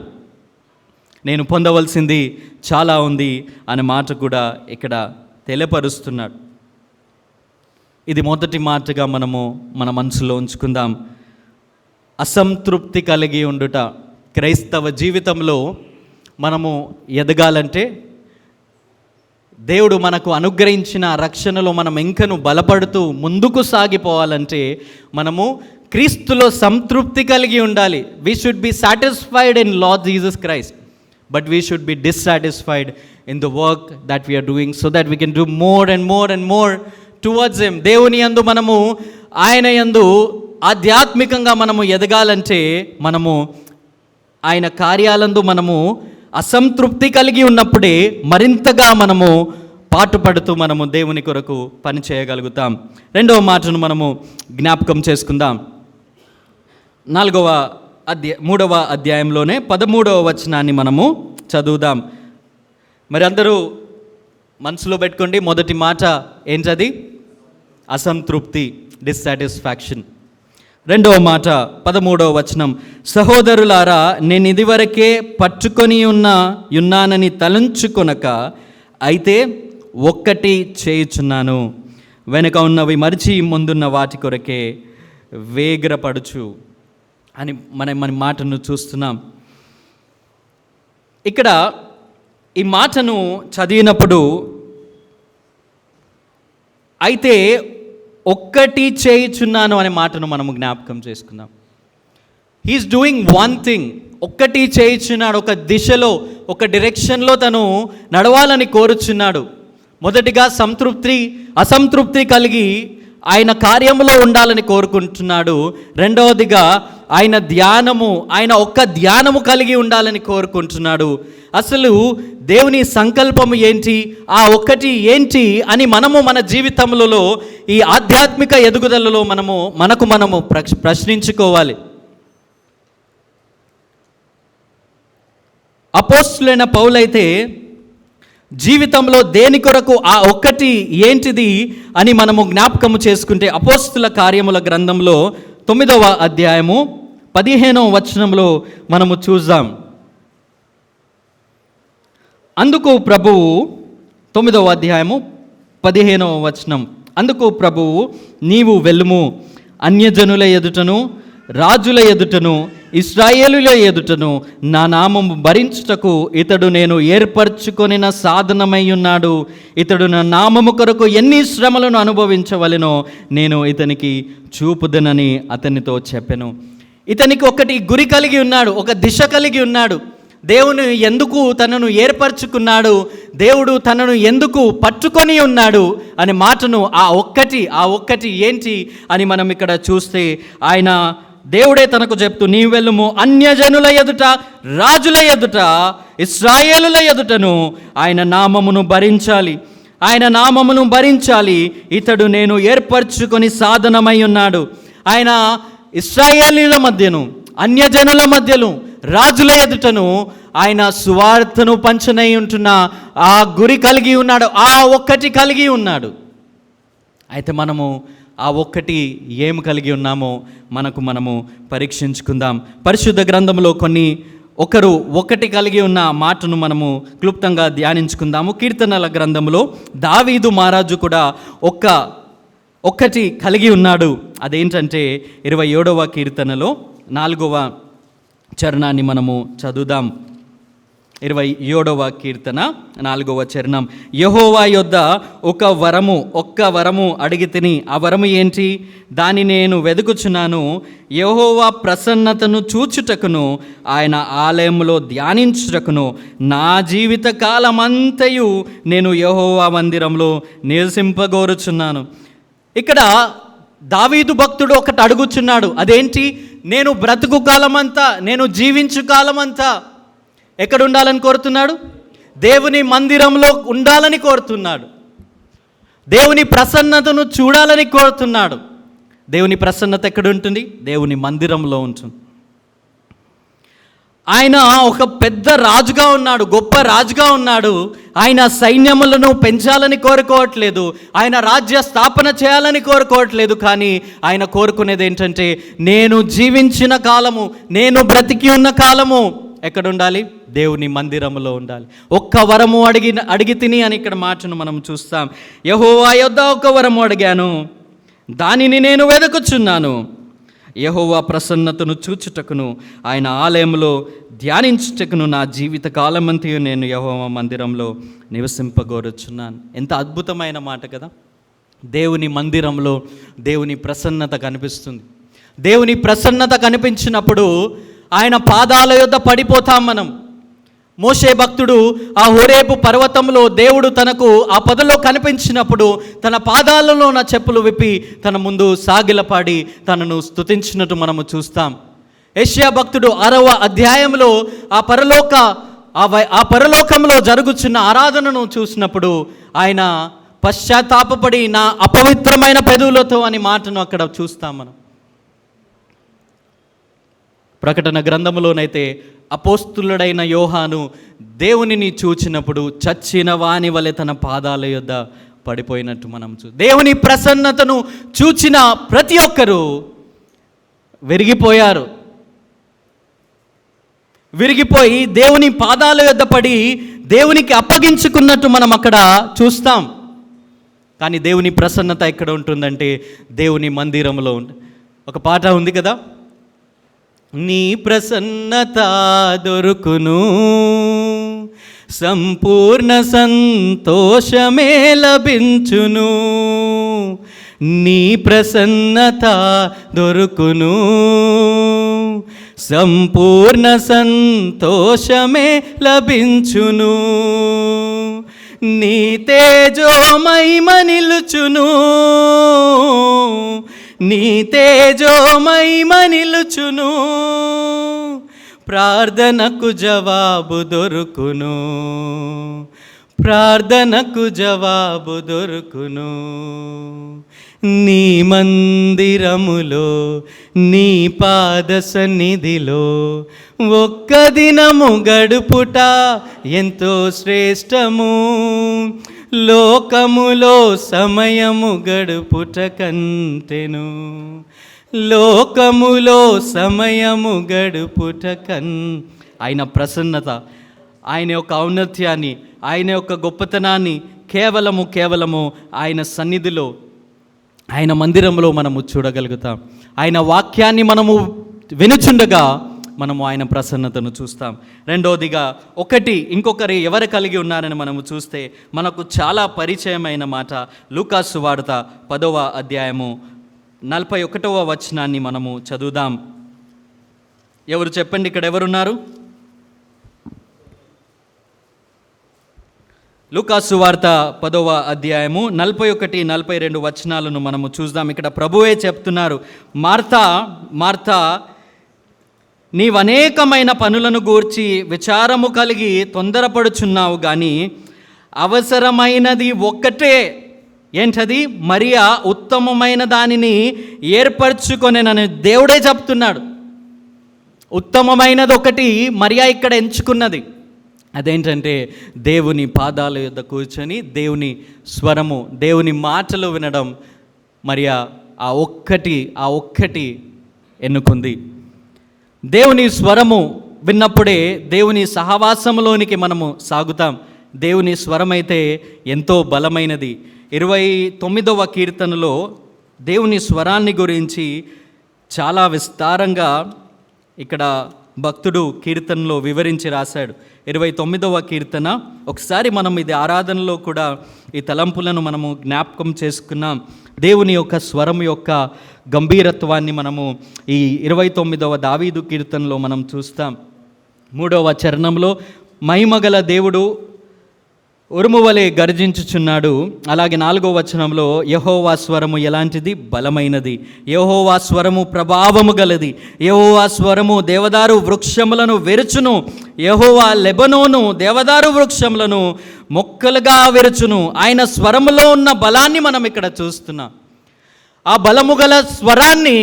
నేను పొందవలసింది చాలా ఉంది అనే మాట కూడా ఇక్కడ తెలియపరుస్తున్నాడు. ఇది మొదటి మాటగా మనము మన మనసులో ఉంచుకుందాం. అసంతృప్తి కలిగి ఉండుట. క్రైస్తవ జీవితంలో మనము ఎదగాలంటే, దేవుడు మనకు అనుగ్రహించిన రక్షణలో మనం ఇంకను బలపడుతూ ముందుకు సాగిపోవాలంటే మనము క్రీస్తులో సంతృప్తి కలిగి ఉండాలి. We should be satisfied in lord Jesus Christ, but we should be dissatisfied in the work that we are doing, so that we can do more and more and more towards him. దేవుని యందు మనము, ఆయన యందు ఆధ్యాత్మికంగా మనము ఎదగాలంటే మనము ఆయన కార్యాలందు మనము అసంతృప్తి కలిగి ఉన్నప్పుడే మరింతగా మనము పాటుపడుతూ మనము దేవుని కొరకు పని చేయగలుగుతాం. రెండవ మాటను మనము జ్ఞాపకం చేసుకుందాం. 3వ అధ్యాయంలోనే 13వ వచనాన్ని మనము చదువుదాం. మరి అందరూ మనసులో పెట్టుకోండి. మొదటి మాట ఏంటది? అసంతృప్తి, డిస్సాటిస్ఫాక్షన్. రెండవ మాట 13వ వచనం, సహోదరులారా, నేను ఇదివరకే పట్టుకొని ఉన్నానని తలంచుకొనక, అయితే ఒక్కటి చేయుచున్నాను, వెనుక ఉన్నవి మరిచి ముందున్న వాటి కొరకే వేగిరపడుచు అని మన మాటను చూస్తున్నాం. ఇక్కడ ఈ మాటను చదివినప్పుడు అయితే ఒక్కటి చేయుచున్నాను అనే మాటను మనము జ్ఞాపకం చేసుకుందాం. He is doing one thing. ఒక్కటి చేయుచున్నాడు, ఒక దిశలో, ఒక డైరెక్షన్లో తను నడవాలని కోరుచున్నాడు. మొదటిగా అసంతృప్తి కలిగి ఆయన కార్యములో ఉండాలని కోరుకుంటున్నాడు. రెండవదిగా ఆయన ఒక్క ధ్యానము కలిగి ఉండాలని కోరుకుంటున్నాడు. అసలు దేవుని సంకల్పము ఏంటి, ఆ ఒక్కటి ఏంటి అని మనము మన జీవితంలో ఈ ఆధ్యాత్మిక ఎదుగుదలలో మనము ప్రశ్నించుకోవాలి. అపోస్తులైన పౌలైతే జీవితంలో దేని కొరకు ఆ ఒక్కటి ఏంటిది అని మనము జ్ఞాపకము చేసుకుంటే అపోస్తుల కార్యముల గ్రంథంలో 9వ అధ్యాయము 15వ వచనంలో మనము చూద్దాం. అందుకు ప్రభువు 9వ అధ్యాయము 15వ వచనం, అందుకు ప్రభువు నీవు వెళ్ళుము, అన్యజనుల ఎదుటను రాజుల ఎదుటను ఇశ్రాయేలుల ఎదుటను నా నామము భరించుటకు ఇతడు నేను ఏర్పరచుకొనిన సాధనమై ఉన్నాడు. ఇతడు నా నామము కొరకు ఎన్ని శ్రమలను అనుభవించవలెనో నేను ఇతనికి చూపుదనని అతనితో చెప్పెను. ఇతనికి ఒకటి గురి కలిగి ఉన్నాడు, ఒక దిశ కలిగి ఉన్నాడు. దేవుని ఎందుకు తనను ఏర్పరచుకున్నాడు, దేవుడు తనను ఎందుకు పట్టుకొని ఉన్నాడు అనే మాటను ఆ ఒక్కటి ఏంటి అని మనం ఇక్కడ చూస్తే ఆయన దేవుడే తనకు చెప్తూ నీవు వెళ్ళుము, అన్యజనుల ఎదుట రాజుల ఎదుట ఇశ్రాయేలుల ఎదుటను ఆయన నామమును భరించాలి. ఇతడు నేను ఏర్పరచుకొని సాధనమై ఉన్నాడు. ఆయన ఇశ్రాయేలీల మధ్యను అన్యజనుల మధ్యను రాజుల ఎదుటను ఆయన సువార్తను పంచనై ఉంటున్న ఆ గురి కలిగి ఉన్నాడు, ఆ ఒక్కటి కలిగి ఉన్నాడు. అయితే మనము ఆ ఒక్కటి ఏమి కలిగి ఉన్నామో మనము పరీక్షించుకుందాం. పరిశుద్ధ గ్రంథంలో ఒకటి కలిగి ఉన్న మాటను మనము క్లుప్తంగా ధ్యానించుకుందాము. కీర్తనల గ్రంథంలో దావీదు మహారాజు కూడా ఒక్కటి కలిగి ఉన్నాడు. అదేంటంటే 27వ కీర్తనలో 4వ చరణాన్ని మనము చదువుదాం. 27వ కీర్తన 4వ చరణం, యెహోవా యొద్ద ఒక్క వరము అడిగి తిని, ఆ వరము ఏంటి? దాన్ని నేను వెదుకుచున్నాను, యెహోవా ప్రసన్నతను చూచుటకును ఆయన ఆలయములో ధ్యానించుటకును నా జీవిత కాలమంతయు నేను యెహోవా మందిరంలో నివసింపగోరుచున్నాను. ఇక్కడ దావీదు భక్తుడు ఒకటి అడుగుచున్నాడు. అదేంటి? నేను బ్రతుకు కాలమంతా, నేను జీవించు కాలమంతా ఎక్కడ ఉండాలని కోరుతున్నాడు? దేవుని మందిరంలో ఉండాలని కోరుతున్నాడు. దేవుని ప్రసన్నతను చూడాలని కోరుతున్నాడు. దేవుని ప్రసన్నత ఎక్కడ ఉంటుంది? దేవుని మందిరంలో ఉంటుంది. ఆయన ఒక పెద్ద రాజుగా ఉన్నాడు, గొప్ప రాజుగా ఉన్నాడు. ఆయన సైన్యములను పెంచాలని కోరుకోవట్లేదు, ఆయన రాజ్య స్థాపన చేయాలని కోరుకోవట్లేదు. కానీ ఆయన కోరుకునేది ఏంటంటే నేను జీవించిన కాలము, నేను బ్రతికి ఉన్న కాలము ఎక్కడ ఉండాలి? దేవుని మందిరములో ఉండాలి. ఒక్క వరము అడిగి తిని అని ఇక్కడ మాటను మనం చూస్తాం. యెహోవా యొద్ద ఒక వరము అడిగాను, దానిని నేను వెదకుచున్నాను. యెహోవా ప్రసన్నతను చూచుటకును ఆయన ఆలయంలో ధ్యానించుటకును నా జీవిత కాలమంతయు నేను యెహోవా మందిరంలో నివసింపగోరుచున్నాను. ఎంత అద్భుతమైన మాట కదా! దేవుని మందిరంలో దేవుని ప్రసన్నత కనిపిస్తుంది. దేవుని ప్రసన్నత కనిపించినప్పుడు ఆయన పాదాల యొద్ద పడిపోతాం మనం. మోషే భక్తుడు ఆ హోరేబు పర్వతంలో దేవుడు తనకు ఆ పొదలో కనిపించినప్పుడు తన పాదాలలో నా చెప్పులు విప్పి తన ముందు సాగిలపాడి తనను స్తుతించినట్టు మనము చూస్తాం. యెషయా భక్తుడు 6వ అధ్యాయంలో ఆ పరలోకంలో జరుగుచున్న ఆరాధనను చూసినప్పుడు ఆయన పశ్చాత్తాపపడి నా అపవిత్రమైన పెదవులతో అని మాటను అక్కడ చూస్తాం మనం. ప్రకటన గ్రంథములోనైతే అపోస్తులుడైన యోహాను దేవునిని చూచినప్పుడు చచ్చిన వాని వలె తన పాదాల యొద్ద పడిపోయినట్టు మనం దేవుని ప్రసన్నతను చూచిన ప్రతి ఒక్కరూ విరిగిపోయి దేవుని పాదాల యొద్ద పడి దేవునికి అప్పగించుకున్నట్టు మనం అక్కడ చూస్తాం. కానీ దేవుని ప్రసన్నత ఎక్కడ ఉంటుందంటే దేవుని మందిరంలో ఒక పాట ఉంది కదా, నీ ప్రసన్నత దొరుకును, సంపూర్ణ సంతోషమే లభించును. నీ ప్రసన్నత దొరుకును, సంపూర్ణ సంతోషమే లభించును. నీ తేజో మహిమ నిలుచును, నీ తేజో మహిమ నిలుచును. ప్రార్థనకు జవాబు దొరుకును, ప్రార్థనకు జవాబు దొరుకును. నీ మందిరములో, నీ పాద సన్నిధిలో ఒక్క దినము గడుపుట ఎంతో శ్రేష్టము. లోకములో సమయము గడుపుట కంటెను, లోకములో సమయము గడుపుట ఆయన ప్రసన్నత, ఆయన యొక్క ఔన్నత్యాన్ని, ఆయన యొక్క గొప్పతనాన్ని కేవలము ఆయన సన్నిధిలో, ఆయన మందిరంలో మనము చూడగలుగుతాం. ఆయన వాక్యాన్ని మనము వినుచుండగా మనము ఆయన ప్రసన్నతను చూస్తాం. రెండవదిగా ఇంకొకరు ఎవరు కలిగి ఉన్నారని మనము చూస్తే మనకు చాలా పరిచయమైన మాట లూకాసు సువార్త 10వ అధ్యాయము 41వ వచనాన్ని మనము చదువుదాం. ఎవరు చెప్పండి, ఇక్కడ ఎవరున్నారు? లూకాసు వార్త 10వ అధ్యాయము 41, 42 వచనాలను మనము చూద్దాం. ఇక్కడ ప్రభువే చెప్తున్నారు, మార్తా నీవనేకమైన పనులను గూర్చి విచారము కలిగి తొందరపడుచున్నావు, కానీ అవసరమైనది ఒక్కటే. ఏంటది? మరియా ఉత్తమమైన దానిని ఏర్పరచుకొనెనని దేవుడే చెప్తున్నాడు. ఉత్తమమైనది ఒకటి మరియా ఇక్కడ ఎంచుకున్నది. అదేంటంటే దేవుని పాదాల యొద్ద కూర్చొని దేవుని స్వరము, దేవుని మాటలు వినడం. మరియా ఆ ఒక్కటి ఎన్నుకుంది. దేవుని స్వరము విన్నప్పుడే దేవుని సహవాసంలోనికి మనము సాగుతాం. దేవుని స్వరమైతే ఎంతో బలమైనది. 29వ కీర్తనలో దేవుని స్వరాన్ని గురించి చాలా విస్తారంగా ఇక్కడ భక్తుడు కీర్తనలో వివరించి రాశాడు. 29వ కీర్తన. ఒకసారి మనం ఇది ఆరాధనలో కూడా ఈ తలంపులను మనము జ్ఞాపకం చేసుకున్నాం. దేవుని యొక్క స్వరం యొక్క గంభీరత్వాన్ని మనము ఈ 29వ దావీదు కీర్తనలో మనం చూస్తాం. 3వ చరణంలో మహిమగల దేవుడు ఉరుము వలె గర్జించుచున్నాడు. అలాగే 4వ వచనంలో యెహోవా స్వరము ఎలాంటిది? బలమైనది. యెహోవా స్వరము ప్రభావము గలది. యెహోవా స్వరము దేవదారు వృక్షములను వెరుచును. యెహోవా లెబనోను దేవదారు వృక్షములను మొక్కలుగా వెరుచును. ఆయన స్వరములో ఉన్న బలాన్ని మనం ఇక్కడ చూస్తున్నాం. ఆ బలము గల స్వరాన్ని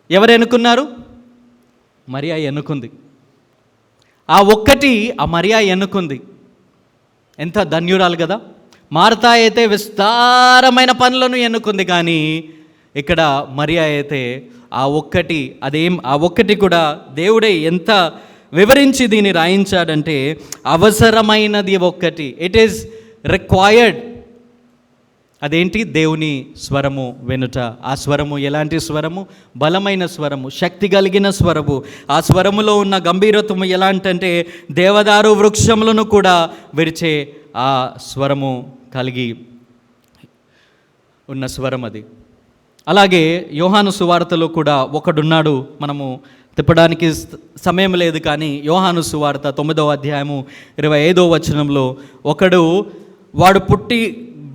ఎవరు ఎన్నుకున్నారు? మరియా ఎన్నుకుంది. ఆ మరియా ఎన్నుకుంది. ఎంత ధన్యురాలు కదా! మార్తా అయితే విస్తారమైన పనులను ఎన్నుకుంది, కానీ ఇక్కడ మరియా అయితే ఆ ఒక్కటి కూడా దేవుడే ఎంత వివరించి దీన్ని రాయించాడంటే అవసరమైనది ఒక్కటి. It is required. అదేంటి? దేవుని స్వరము వినుట. ఆ స్వరము ఎలాంటి స్వరము? బలమైన స్వరము, శక్తి కలిగిన స్వరము. ఆ స్వరములో ఉన్న గంభీరత్వము ఎలాంటంటే దేవదారు వృక్షములను కూడా విరిచే ఆ స్వరము కలిగి ఉన్న స్వరం అది. అలాగే యోహాను సువార్తలో కూడా ఒకడున్నాడు. మనము తిప్పడానికి సమయం లేదు, కానీ యోహాను సువార్త 9వ అధ్యాయము 25వ వచనంలో వాడు పుట్టి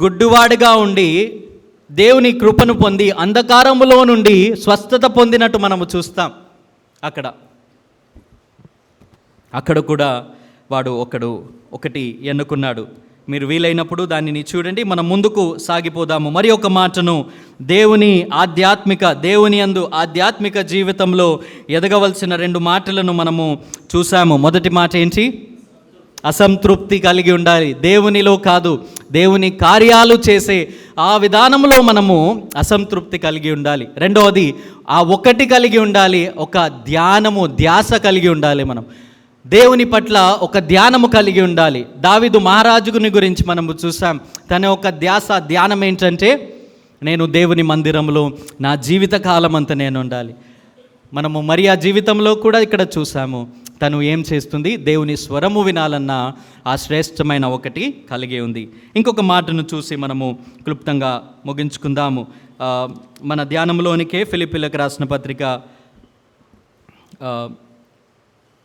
గుడ్డివాడిగా ఉండి దేవుని కృపను పొంది అంధకారములో నుండి స్వస్థత పొందినట్టు మనము చూస్తాం. అక్కడ కూడా వాడు ఒకటి ఎన్నుకున్నాడు. మీరు వీలైనప్పుడు దానిని చూడండి. మనం ముందుకు సాగిపోదాము. మరి ఒక మాటను దేవుని యందు ఆధ్యాత్మిక జీవితంలో ఎదగవలసిన 2 మాటలను మనము చూసాము. మొదటి మాట ఏంటి? అసంతృప్తి కలిగి ఉండాలి. దేవునిలో కాదు, దేవుని కార్యాలు చేసే ఆ విధానంలో మనము అసంతృప్తి కలిగి ఉండాలి. రెండవది ఆ ఒకటి కలిగి ఉండాలి, ఒక ధ్యాస కలిగి ఉండాలి. మనం దేవుని పట్ల ఒక ధ్యానము కలిగి ఉండాలి. దావీదు మహారాజుని గురించి మనము చూసాం. తన ఒక ధ్యానం ఏంటంటే నేను దేవుని మందిరంలో నా జీవిత కాలం అంతా నేను ఉండాలి. మనము మరియా జీవితంలో కూడా ఇక్కడ చూసాము. తను ఏం చేస్తుంది? దేవుని స్వరము వినాలన్న ఆ శ్రేష్టమైన ఒకటి కలిగి ఉంది. ఇంకొక మాటను చూసి మనము క్లుప్తంగా ముగించుకుందాము. మన ధ్యానంలోనికే ఫిలిప్పీలకు రాసిన పత్రిక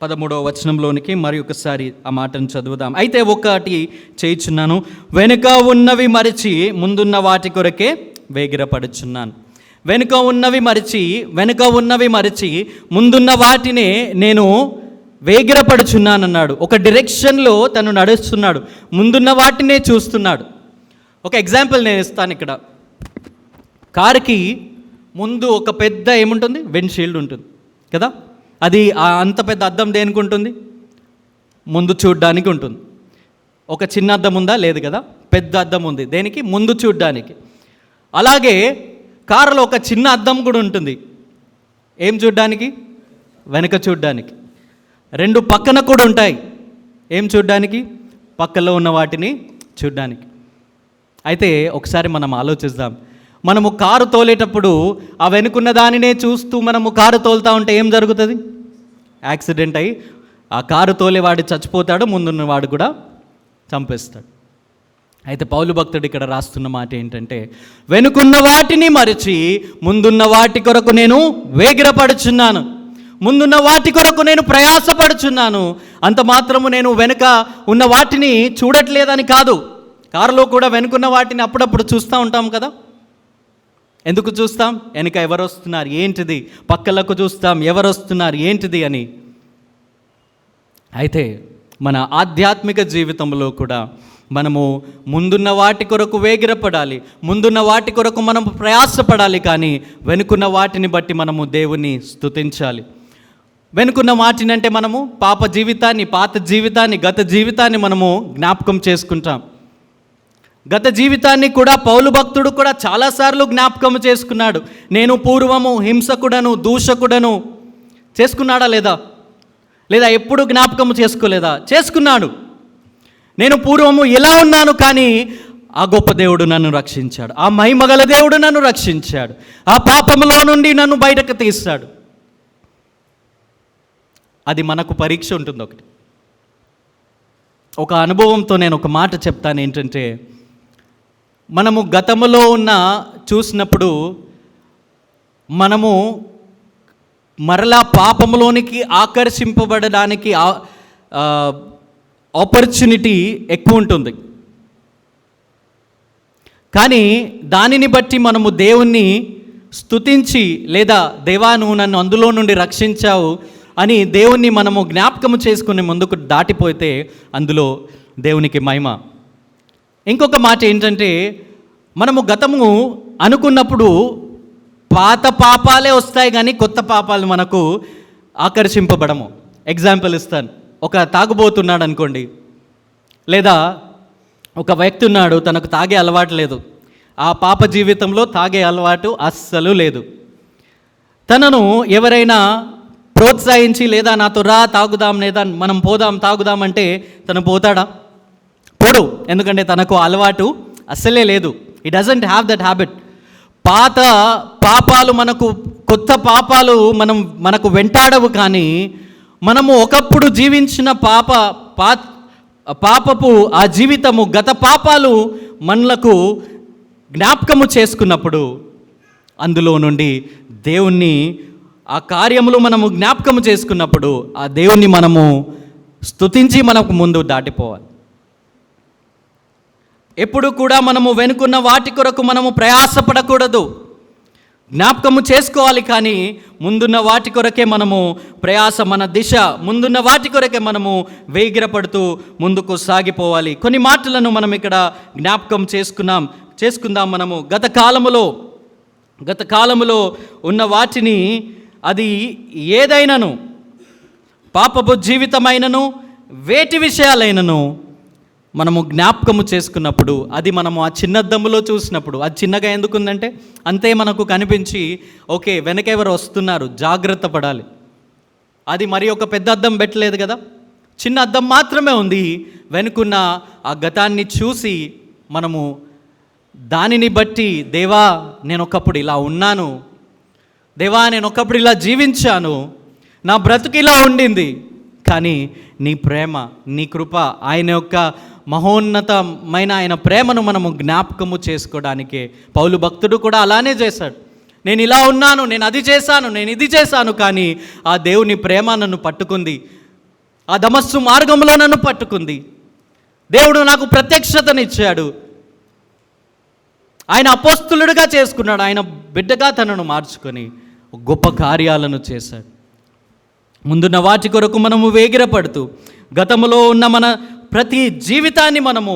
13వ వచనంలోనికి మరి ఒకసారి ఆ మాటను చదువుదాం. అయితే ఒకటి చేయుచున్నాను, వెనుక ఉన్నవి మరిచి ముందున్న వాటి కొరకే వేగిరపడుచున్నాను. వెనుక ఉన్నవి మరిచి ముందున్న వాటినే నేను వేగిరపడుచున్నానన్నాడు. ఒక డైరెక్షన్లో తను నడుస్తున్నాడు, ముందున్న వాటినే చూస్తున్నాడు. ఒక ఎగ్జాంపుల్ నేను ఇస్తాను ఇక్కడ. కారుకి ముందు ఒక పెద్ద ఏముంటుంది, విండ్షీల్డ్ ఉంటుంది కదా. అది అంత పెద్ద అద్దం దేనికి ఉంటుంది, ముందు చూడ్డానికి ఉంటుంది. ఒక చిన్న అద్దం ఉందా, లేదు కదా, పెద్ద అద్దం ఉంది దేనికి, ముందు చూడ్డానికి. అలాగే కారులో ఒక చిన్న అద్దం కూడా ఉంటుంది, ఏం చూడ్డానికి, వెనక చూడ్డానికి. రెండు పక్కన కూడా ఉంటాయి, ఏం చూడ్డానికి, పక్కలో ఉన్న వాటిని చూడ్డానికి. అయితే ఒకసారి మనం ఆలోచిద్దాం. మనము కారు తోలేటప్పుడు ఆ వెనుకున్న దానినే చూస్తూ మనము కారు తోలుతూ ఉంటే ఏం జరుగుతుంది, యాక్సిడెంట్ అయ్యి ఆ కారు తోలేవాడు చచ్చిపోతాడు, ముందున్నవాడు కూడా చంపేస్తాడు. అయితే పౌలు భక్తుడు ఇక్కడ రాస్తున్న మాట ఏంటంటే, వెనుకున్న వాటిని మరిచి ముందున్న వాటి కొరకు నేను వేగిరపడుచున్నాను, ముందున్న వాటి కొరకు నేను ప్రయాసపడుచున్నాను. అంత మాత్రము నేను వెనుక ఉన్న వాటిని చూడట్లేదని కాదు. కారులో కూడా వెనుకున్న వాటిని అప్పుడప్పుడు చూస్తూ ఉంటాం కదా. ఎందుకు చూస్తాం, వెనుక ఎవరు వస్తున్నారు ఏంటిది, పక్కలకు చూస్తాం ఎవరు వస్తున్నారు ఏంటిది అని. అయితే మన ఆధ్యాత్మిక జీవితంలో కూడా మనము ముందున్న వాటి కొరకు వేగిరపడాలి, ముందున్న వాటి కొరకు మనం ప్రయాసపడాలి, కానీ వెనుకున్న వాటిని బట్టి మనము దేవుని స్తుతించాలి. వెనుకున్న వాటిని అంటే మనము పాత జీవితాన్ని గత జీవితాన్ని మనము జ్ఞాపకం చేసుకుంటాం. గత జీవితాన్ని కూడా పౌలు భక్తుడు కూడా చాలాసార్లు జ్ఞాపకం చేసుకున్నాడు. నేను పూర్వము హింసకుడను, దూషకుడను. చేసుకున్నాడా లేదా, ఎప్పుడు జ్ఞాపకం చేసుకోలేదా, చేసుకున్నాడు. నేను పూర్వము ఇలా ఉన్నాను, కానీ ఆ గొప్ప దేవుడు నన్ను రక్షించాడు, ఆ మహిమగల దేవుడు నన్ను రక్షించాడు, ఆ పాపములో నుండి నన్ను బయటకు తీస్తాడు. అది మనకు పరీక్ష ఉంటుంది. ఒక అనుభవంతో నేను ఒక మాట చెప్తాను. ఏంటంటే, మనము గతంలో చూసినప్పుడు మనము మరలా పాపంలోనికి ఆకర్షింపబడడానికి ఆపర్చునిటీ ఎక్కువ ఉంటుంది. కానీ దానిని బట్టి మనము దేవుణ్ణి స్తుతించి, లేదా దేవా నువ్వు నన్ను అందులో నుండి రక్షించావు అని దేవుణ్ణి మనము జ్ఞాపకము చేసుకుని ముందుకు దాటిపోతే అందులో దేవునికి మహిమ. ఇంకొక మాట ఏంటంటే, మనము గతము అనుకున్నప్పుడు పాత పాపాలే వస్తాయి, కానీ కొత్త పాపాలు మనకు ఆకర్షింపబడము. ఎగ్జాంపుల్ ఇస్తాను. ఒక తాగుబోతున్నాడు అనుకోండి, లేదా ఒక వ్యక్తి ఉన్నాడు, తనకు తాగే అలవాటు లేదు, ఆ పాప జీవితంలో తాగే అలవాటు అస్సలు లేదు. తనను ఎవరైనా ప్రోత్సహించి, లేదా నాతో రా తాగుదాం, లేదా మనం పోదాం తాగుదాం అంటే తను పోతాడా, పోడు. ఎందుకంటే తనకు అలవాటు అస్సలే లేదు. ఈ డజంట్ హ్యావ్ దట్ హ్యాబిట్. పాత పాపాలు కొత్త పాపాలు మనకు వెంటాడవు, కానీ మనము ఒకప్పుడు జీవించిన పాపపు ఆ జీవితము, గత పాపాలు మనలకు జ్ఞాపకము చేసుకున్నప్పుడు అందులో నుండి దేవుణ్ణి, ఆ కార్యములు మనము జ్ఞాపకము చేసుకున్నప్పుడు ఆ దేవుణ్ణి మనము స్తుతించి మనకు ముందు దాటిపోవాలి. ఎప్పుడు కూడా మనము వెనుకున్న వాటి కొరకు మనము ప్రయాసపడకూడదు, జ్ఞాపకము చేసుకోవాలి. కానీ ముందున్న వాటి కొరకే మనము మన దిశ ముందున్న వాటి కొరకే మనము వేగిరపడుతూ ముందుకు సాగిపోవాలి. కొన్ని మాటలను మనం ఇక్కడ జ్ఞాపకం చేసుకుందాం. మనము గత కాలములో ఉన్న వాటిని, అది ఏదైనాను, పాపపు జీవితమైనను వేటి విషయాలైనను మనము జ్ఞాపకము చేసుకున్నప్పుడు, అది మనము ఆ చిన్నద్దములో చూసినప్పుడు, అది చిన్నగా ఎందుకుందంటే అంతే మనకు కనిపించి, ఓకే వెనక ఎవరు వస్తున్నారు, జాగ్రత్త పడాలి. అది మరి ఒక పెద్ద అద్దం పెట్టలేదు కదా, చిన్న అద్దం మాత్రమే ఉంది. వెనుకున్న ఆ గతాన్ని చూసి మనము దానిని బట్టి, దేవా నేను ఒకప్పుడు ఇలా ఉన్నాను, దేవా నేను ఒకప్పుడు ఇలా జీవించాను, నా బ్రతుకు ఇలా ఉండింది, కానీ నీ ప్రేమ, నీ కృప, ఆయన యొక్క మహోన్నతమైన ఆయన ప్రేమను మనము జ్ఞాపకము చేసుకోవడానికే పౌలు భక్తుడు కూడా అలానే చేశాడు. నేను ఇలా ఉన్నాను, నేను అది చేశాను, నేను ఇది చేశాను, కానీ ఆ దేవుని ప్రేమ నన్ను పట్టుకుంది, ఆ దమస్సు మార్గంలో నన్ను పట్టుకుంది. దేవుడు నాకు ప్రత్యక్షతనిచ్చాడు, ఆయన అపోస్తులుడిగా చేసుకున్నాడు, ఆయన బిడ్డగా తనను మార్చుకొని గొప్ప కార్యాలను చేశాడు. ముందున్న వాటి కొరకు మనము వేగిరపడుతూ గతంలో ఉన్న మన ప్రతి జీవితాన్ని మనము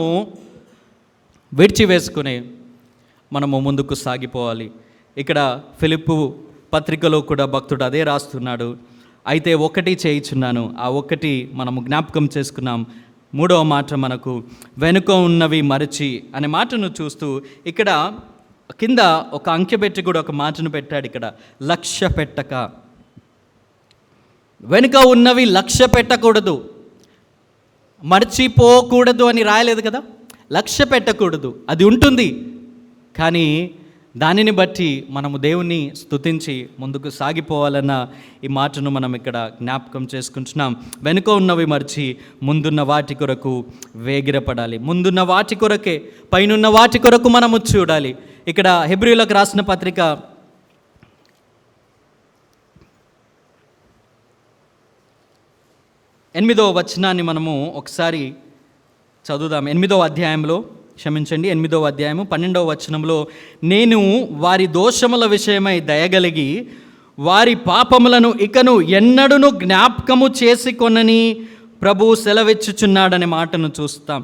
విడిచివేసుకుని మనము ముందుకు సాగిపోవాలి. ఇక్కడ ఫిలిప్పు పత్రికలో కూడా భక్తుడు అదే రాస్తున్నాడు. అయితే ఒకటి చేయుచున్నాను, ఆ ఒక్కటి మనము జ్ఞాపకం చేసుకున్నాం. మూడవ మాట మనకు వెనుక ఉన్నవి మరచి అనే మాటను చూస్తూ ఇక్కడ కింద ఒక అంకె పెట్టి కూడా ఒక మాటను పెట్టాడు. ఇక్కడ లక్ష్య పెట్టక, వెనుక ఉన్నవి లక్ష్య పెట్టకూడదు, మర్చిపోకూడదు అని రాయలేదు కదా. లక్ష్య పెట్టకూడదు, అది ఉంటుంది, కానీ దానిని బట్టి మనము దేవుణ్ణి స్తుతించి ముందుకు సాగిపోవాలన్న ఈ మాటను మనం ఇక్కడ జ్ఞాపకం చేసుకుంటున్నాం. వెనుక ఉన్నవి మర్చి ముందున్న వాటి కొరకు వేగిరపడాలి. ముందున్న వాటి కొరకే, పైనున్న వాటి కొరకు మనము చూడాలి. ఇక్కడ హెబ్రీయులకు రాసిన పత్రిక 8వ వచనాన్ని మనము ఒకసారి చదువుదాం. 8వ అధ్యాయంలో 8వ అధ్యాయము 12వ వచనంలో, నేను వారి దోషముల విషయమై దయగలిగి వారి పాపములను ఇకను ఎన్నడూను జ్ఞాపకము చేసుకొనని ప్రభు సెలవిచ్చుచున్నాడనే మాటను చూస్తాం.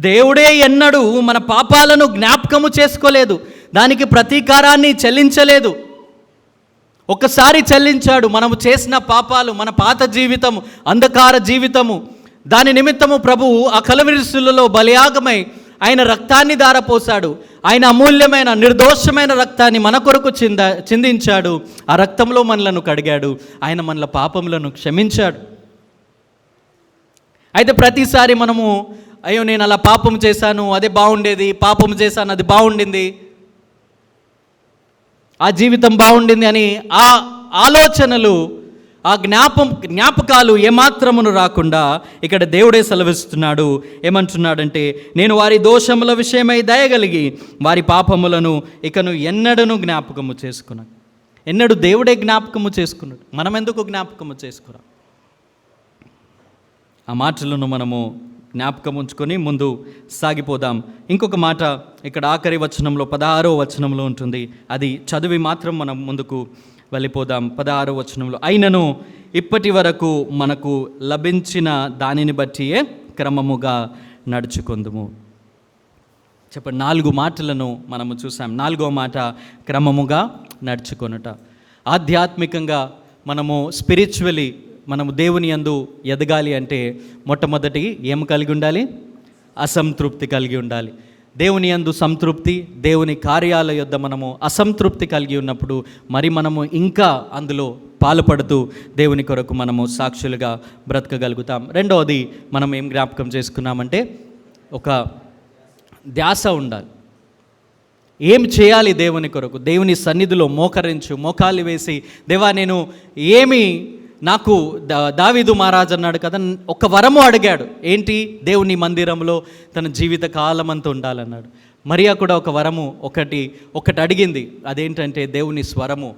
దేవుడే ఎన్నడూ మన పాపాలను జ్ఞాపకము చేసుకోలేదు, దానికి ప్రతీకారాన్ని చెల్లించలేదు. ఒక్కసారి చెల్లించాడు. మనము చేసిన పాపాలు, మన పాత జీవితము, అంధకార జీవితము, దాని నిమిత్తము ప్రభువు ఆ కలువరిశిలువలో బలియాగమై ఆయన రక్తాన్ని ధారపోశాడు. ఆయన అమూల్యమైన నిర్దోషమైన రక్తాన్ని మన కొరకు చిందించాడు. ఆ రక్తంలో మనలను కడిగాడు. ఆయన మనల పాపములను క్షమించాడు. అయితే ప్రతిసారి మనము అయ్యో నేను అలా పాపం చేశాను, అదే బాగుండేది, పాపం చేశాను, అది బాగుండింది, ఆ జీవితం బాగుండింది అని ఆ ఆలోచనలు, ఆ జ్ఞాపకాలు ఏమాత్రమును రాకుండా ఇక్కడ దేవుడే సెలవిస్తున్నాడు. ఏమంటున్నాడంటే, నేను వారి దోషముల విషయమై దయగలిగి వారి పాపములను ఇకను ఎన్నడను జ్ఞాపకము చేసుకున్నాను. ఎన్నడూ దేవుడే జ్ఞాపకము చేసుకున్నాడు, మనం ఎందుకు జ్ఞాపకము చేసుకున్నాం? ఆ మాటలను మనము జ్ఞాపకం ఉంచుకొని ముందు సాగిపోదాం. ఇంకొక మాట ఇక్కడ ఆఖరి వచనంలో 16వ వచనంలో ఉంటుంది, అది చదివి మాత్రం మనం ముందుకు వెళ్ళిపోదాం. 16వ వచనంలో, అయినను ఇప్పటి వరకు మనకు లభించిన దానిని బట్టియే క్రమముగా నడుచుకుందుము. చెప్పండి, 4 మాటలను మనము చూసాం. 4వ మాట క్రమముగా నడుచుకొనుట. ఆధ్యాత్మికంగా మనము స్పిరిచువలీ మనము దేవుని యందు ఎదగాలి అంటే మొట్టమొదటి ఏం కలిగి ఉండాలి? అసంతృప్తి కలిగి ఉండాలి. దేవుని యందు సంతృప్తి, దేవుని కార్యాల యొద్ద మనము అసంతృప్తి కలిగి ఉన్నప్పుడు మరి మనము ఇంకా అందులో పాలుపడుతూ దేవుని కొరకు మనము సాక్షులుగా బ్రతకగలుగుతాం. రెండవది మనం ఏం జ్ఞాపకం చేసుకున్నామంటే ఒక ధ్యాస ఉండాలి. ఏం చేయాలి దేవుని కొరకు? దేవుని సన్నిధిలో మోకాలు వేసి, దేవా నేను ఏమి, నాకు దావీదు మహారాజు అన్నాడు కదా, ఒక వరము అడిగాడు. ఏంటి? దేవుని మందిరంలో తన జీవిత కాలం అంతా ఉండాలన్నాడు. మరియా కూడా ఒక వరము ఒకటి అడిగింది. అదేంటంటే దేవుని స్వరము.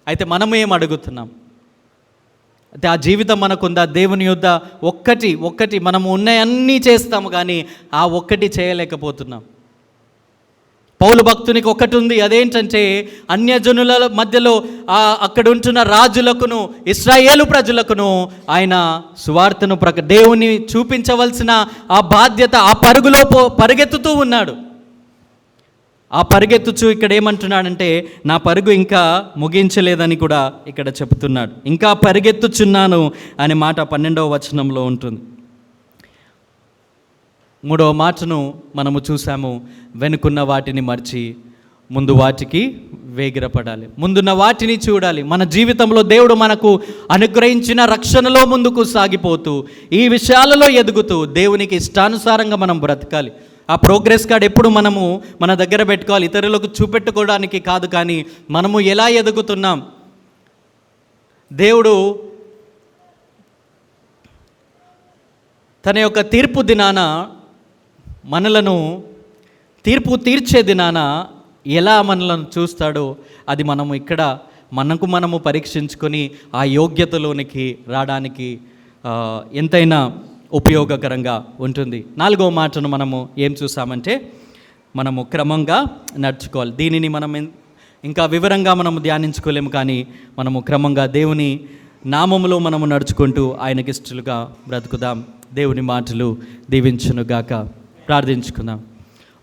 అయితే మనము ఏం అడుగుతున్నాం? అయితే ఆ జీవితం మనకుందా? దేవుని యొద్ద ఒక్కటి మనము ఉన్నాయన్నీ చేస్తాము, కానీ ఆ ఒక్కటి చేయలేకపోతున్నాం. పౌలు భక్తునికి ఒకటి ఉంది, అదేంటంటే అన్యజనుల మధ్యలో అక్కడ ఉంటున్న రాజులకును ఇశ్రాయేలు ప్రజలకును ఆయన సువార్తను దేవుని చూపించవలసిన ఆ బాధ్యత, ఆ పరుగులో పరిగెత్తుతూ ఉన్నాడు. ఆ పరిగెత్తుచు ఇక్కడ ఏమంటున్నాడంటే, నా పరుగు ఇంకా ముగించలేదని కూడా ఇక్కడ చెబుతున్నాడు. ఇంకా పరిగెత్తుచున్నాను అనే మాట 12వ వచనంలో ఉంటుంది. 3వ మాటను మనము చూసాము, వెనుకున్న వాటిని మర్చి ముందు వాటికి వేగిరపడాలి. ముందున్న వాటిని చూడాలి. మన జీవితంలో దేవుడు మనకు అనుగ్రహించిన రక్షణలో ముందుకు సాగిపోతూ ఈ విషయాలలో ఎదుగుతూ దేవునికి ఇష్టానుసారంగా మనం బ్రతకాలి. ఆ ప్రోగ్రెస్ కార్డ్ ఎప్పుడు మనము మన దగ్గర పెట్టుకోవాలి, ఇతరులకు చూపెట్టుకోవడానికి కాదు, కానీ మనము ఎలా ఎదుగుతున్నాం. దేవుడు తన యొక్క తీర్పు దినాన మనలను తీర్పు తీర్చే దినాన ఎలా మనలను చూస్తాడో అది మనము ఇక్కడ మనము పరీక్షించుకొని ఆ యోగ్యతలోనికి రావడానికి ఎంతైనా ఉపయోగకరంగా ఉంటుంది. 4వ మాటను మనము ఏం చూసామంటే, మనము క్రమంగా నడుచుకోవాలి. దీనిని మనం ఇంకా వివరంగా మనము ధ్యానించుకోలేము, కానీ మనము క్రమంగా దేవుని నామములో మనము నడుచుకుంటూ ఆయనకి ఇష్టలుగా బ్రతుకుదాం. దేవుని మాటలు దీవించునుగాక. ప్రార్థించుకుందాం.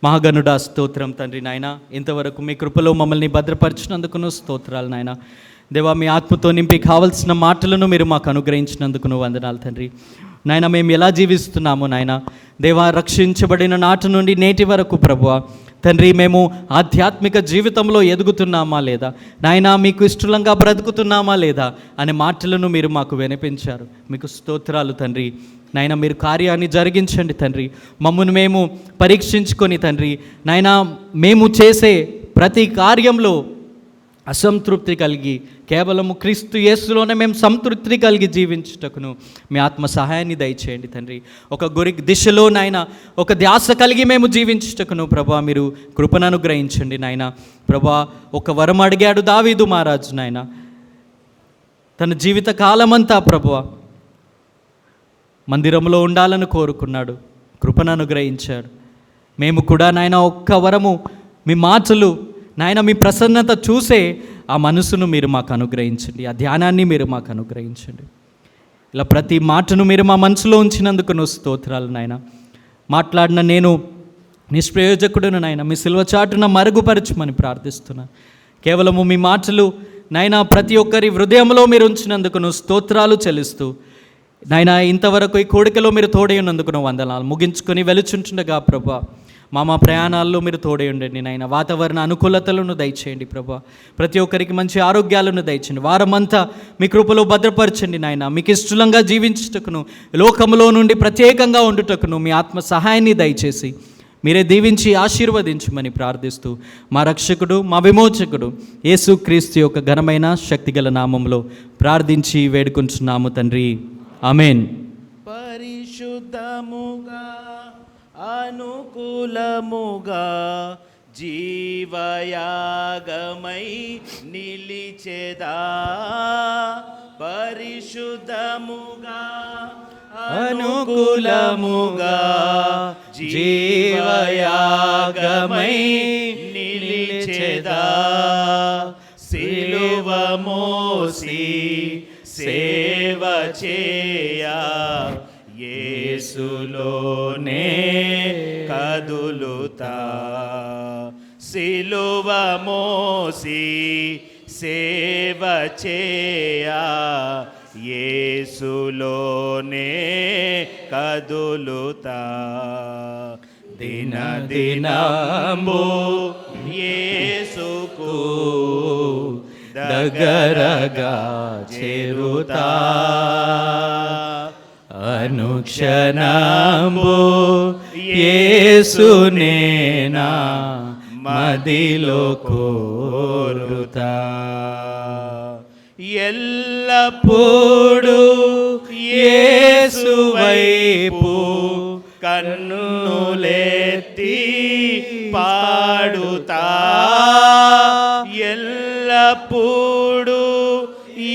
మహాగణుడా, స్తోత్రం తండ్రి. నాయన, ఇంతవరకు మీ కృపలో మమ్మల్ని భద్రపరిచినందుకును స్తోత్రాలు నాయన. దేవా, మీ ఆత్మతో నింపి కావలసిన మాటలను మీరు మాకు అనుగ్రహించినందుకును వందనాలు తండ్రి. నాయన, మేము ఎలా జీవిస్తున్నాము నాయన దేవా, రక్షించబడిన నాటి నుండి నేటి వరకు ప్రభువా తండ్రి, మేము ఆధ్యాత్మిక జీవితంలో ఎదుగుతున్నామా లేదా నాయన, మీకు ఇష్టంగా బ్రతుకుతున్నామా లేదా అనే మాటలను మీరు మాకు వినిపించారు. మీకు స్తోత్రాలు తండ్రి. నాయన, మీరు కార్యాన్ని జరిగించండి తండ్రి. మమ్మల్ని మేము పరీక్షించుకొని తండ్రి నాయన, మేము చేసే ప్రతి కార్యంలో అసంతృప్తి కలిగి కేవలము క్రీస్తు యేసులోనే మేము సంతృప్తి కలిగి జీవించుటకును మీ ఆత్మ సహాయాన్ని దయచేయండి తండ్రి. ఒక గురి దిశలో నాయన ఒక ధ్యాస కలిగి మేము జీవించుటకును ప్రభా మీరు కృపను అనుగ్రహించండి నాయన. ప్రభా, ఒక వరం అడిగాడు దావీదు మహారాజు నాయన, తన జీవిత కాలమంతా ప్రభువా మందిరంలో ఉండాలని కోరుకున్నాడు, కృపను అనుగ్రహించాడు. మేము కూడా నాయన ఒక్క వరము, మీ మాటలు నాయన, మీ ప్రసన్నత చూసే ఆ మనసును మీరు మాకు అనుగ్రహించండి, ఆ ధ్యానాన్ని మీరు మాకు అనుగ్రహించండి. ఇలా ప్రతి మాటను మీరు మా మనసులో ఉంచినందుకు స్తోత్రాలు నాయన. మాట్లాడిన నేను నిష్ప్రయోజకుడును నాయన, మీ సిలువ చాటున మరుగుపరచమని ప్రార్థిస్తున్నాను. కేవలము మీ మాటలు నాయన ప్రతి ఒక్కరి హృదయంలో మీరు ఉంచినందుకు స్తోత్రాలు చెల్లిస్తూ నాయన, ఇంతవరకు ఈ కోడికలో మీరు తోడై ఉన్నందుకు వందనాలు. ముగించుకొని వెలుచుంటుండగా ప్రభా మా ప్రయాణాల్లో మీరు తోడై ఉండండి నాయన. వాతావరణ అనుకూలతలను దయచేయండి ప్రభా. ప్రతి ఒక్కరికి మంచి ఆరోగ్యాలను దయచేయండి. వారమంతా మీ కృపలో భద్రపరచండి నాయన. మీకు ఇష్టంగా జీవించుటకును, లోకంలో నుండి ప్రత్యేకంగా ఉండుటకును మీ ఆత్మ సహాయాన్ని దయచేసి మీరే దీవించి ఆశీర్వదించమని ప్రార్థిస్తూ మా రక్షకుడు, మా విమోచకుడు యేసుక్రీస్తు యొక్క ఘనమైన శక్తిగల నామంలో ప్రార్థించి వేడుకుంటున్నాము తండ్రి. ఆమేన్. పరిశుద్ధముగా అనుకూలముగా జీవయాగమై నిలిచెదా, పరిశుద్ధముగా అనుకూలముగా జీవయాగమై నిలిచెదా, సిలువ మోసి సేవ చేయా యేసులోనే కదులుతా, సిలువ మోసి సేవ చేయా యేసులోనే కదులుతా, దిన దినంబు యేసుకు దగ్గరగా చేరుతా, అనుక్షణంబు యేసునేనా మదిలో కోరుతా, ఎల్లప్పుడూ యేసు వైపు కన్నులెత్తి పాడుతా, ఎల్లప్పుడూ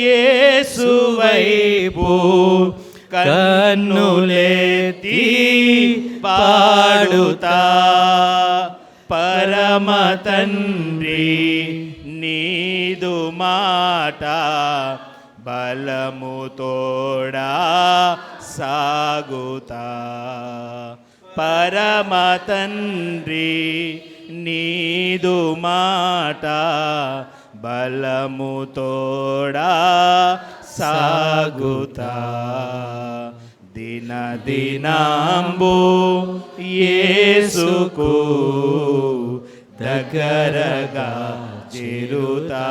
యేసు వైపు కన్నులెత్తి పాడుతా, పరమ తండ్రి నీదు మాట బలము తోడా సాగుతా, పరమ తండ్రి నీదు మాట బలము తోడా సాగుతా, దిన దినంబు యేసుకు దగ్గరగా చేరుతా,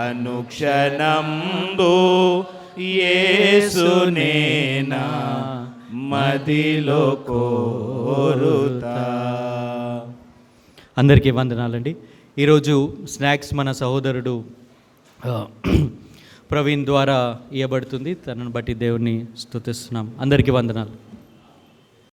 అనుక్షణంబు యేసునేనా మదిలో కోరుతా. అందరికీ వందనాలండి. ఈరోజు స్నాక్స్ మన సహోదరుడు ప్రవీణ్ ద్వారా ఇవ్వబడుతుంది. తనను బట్టి దేవుణ్ణి స్తుతిస్తున్నాం. అందరికీ వందనాలు.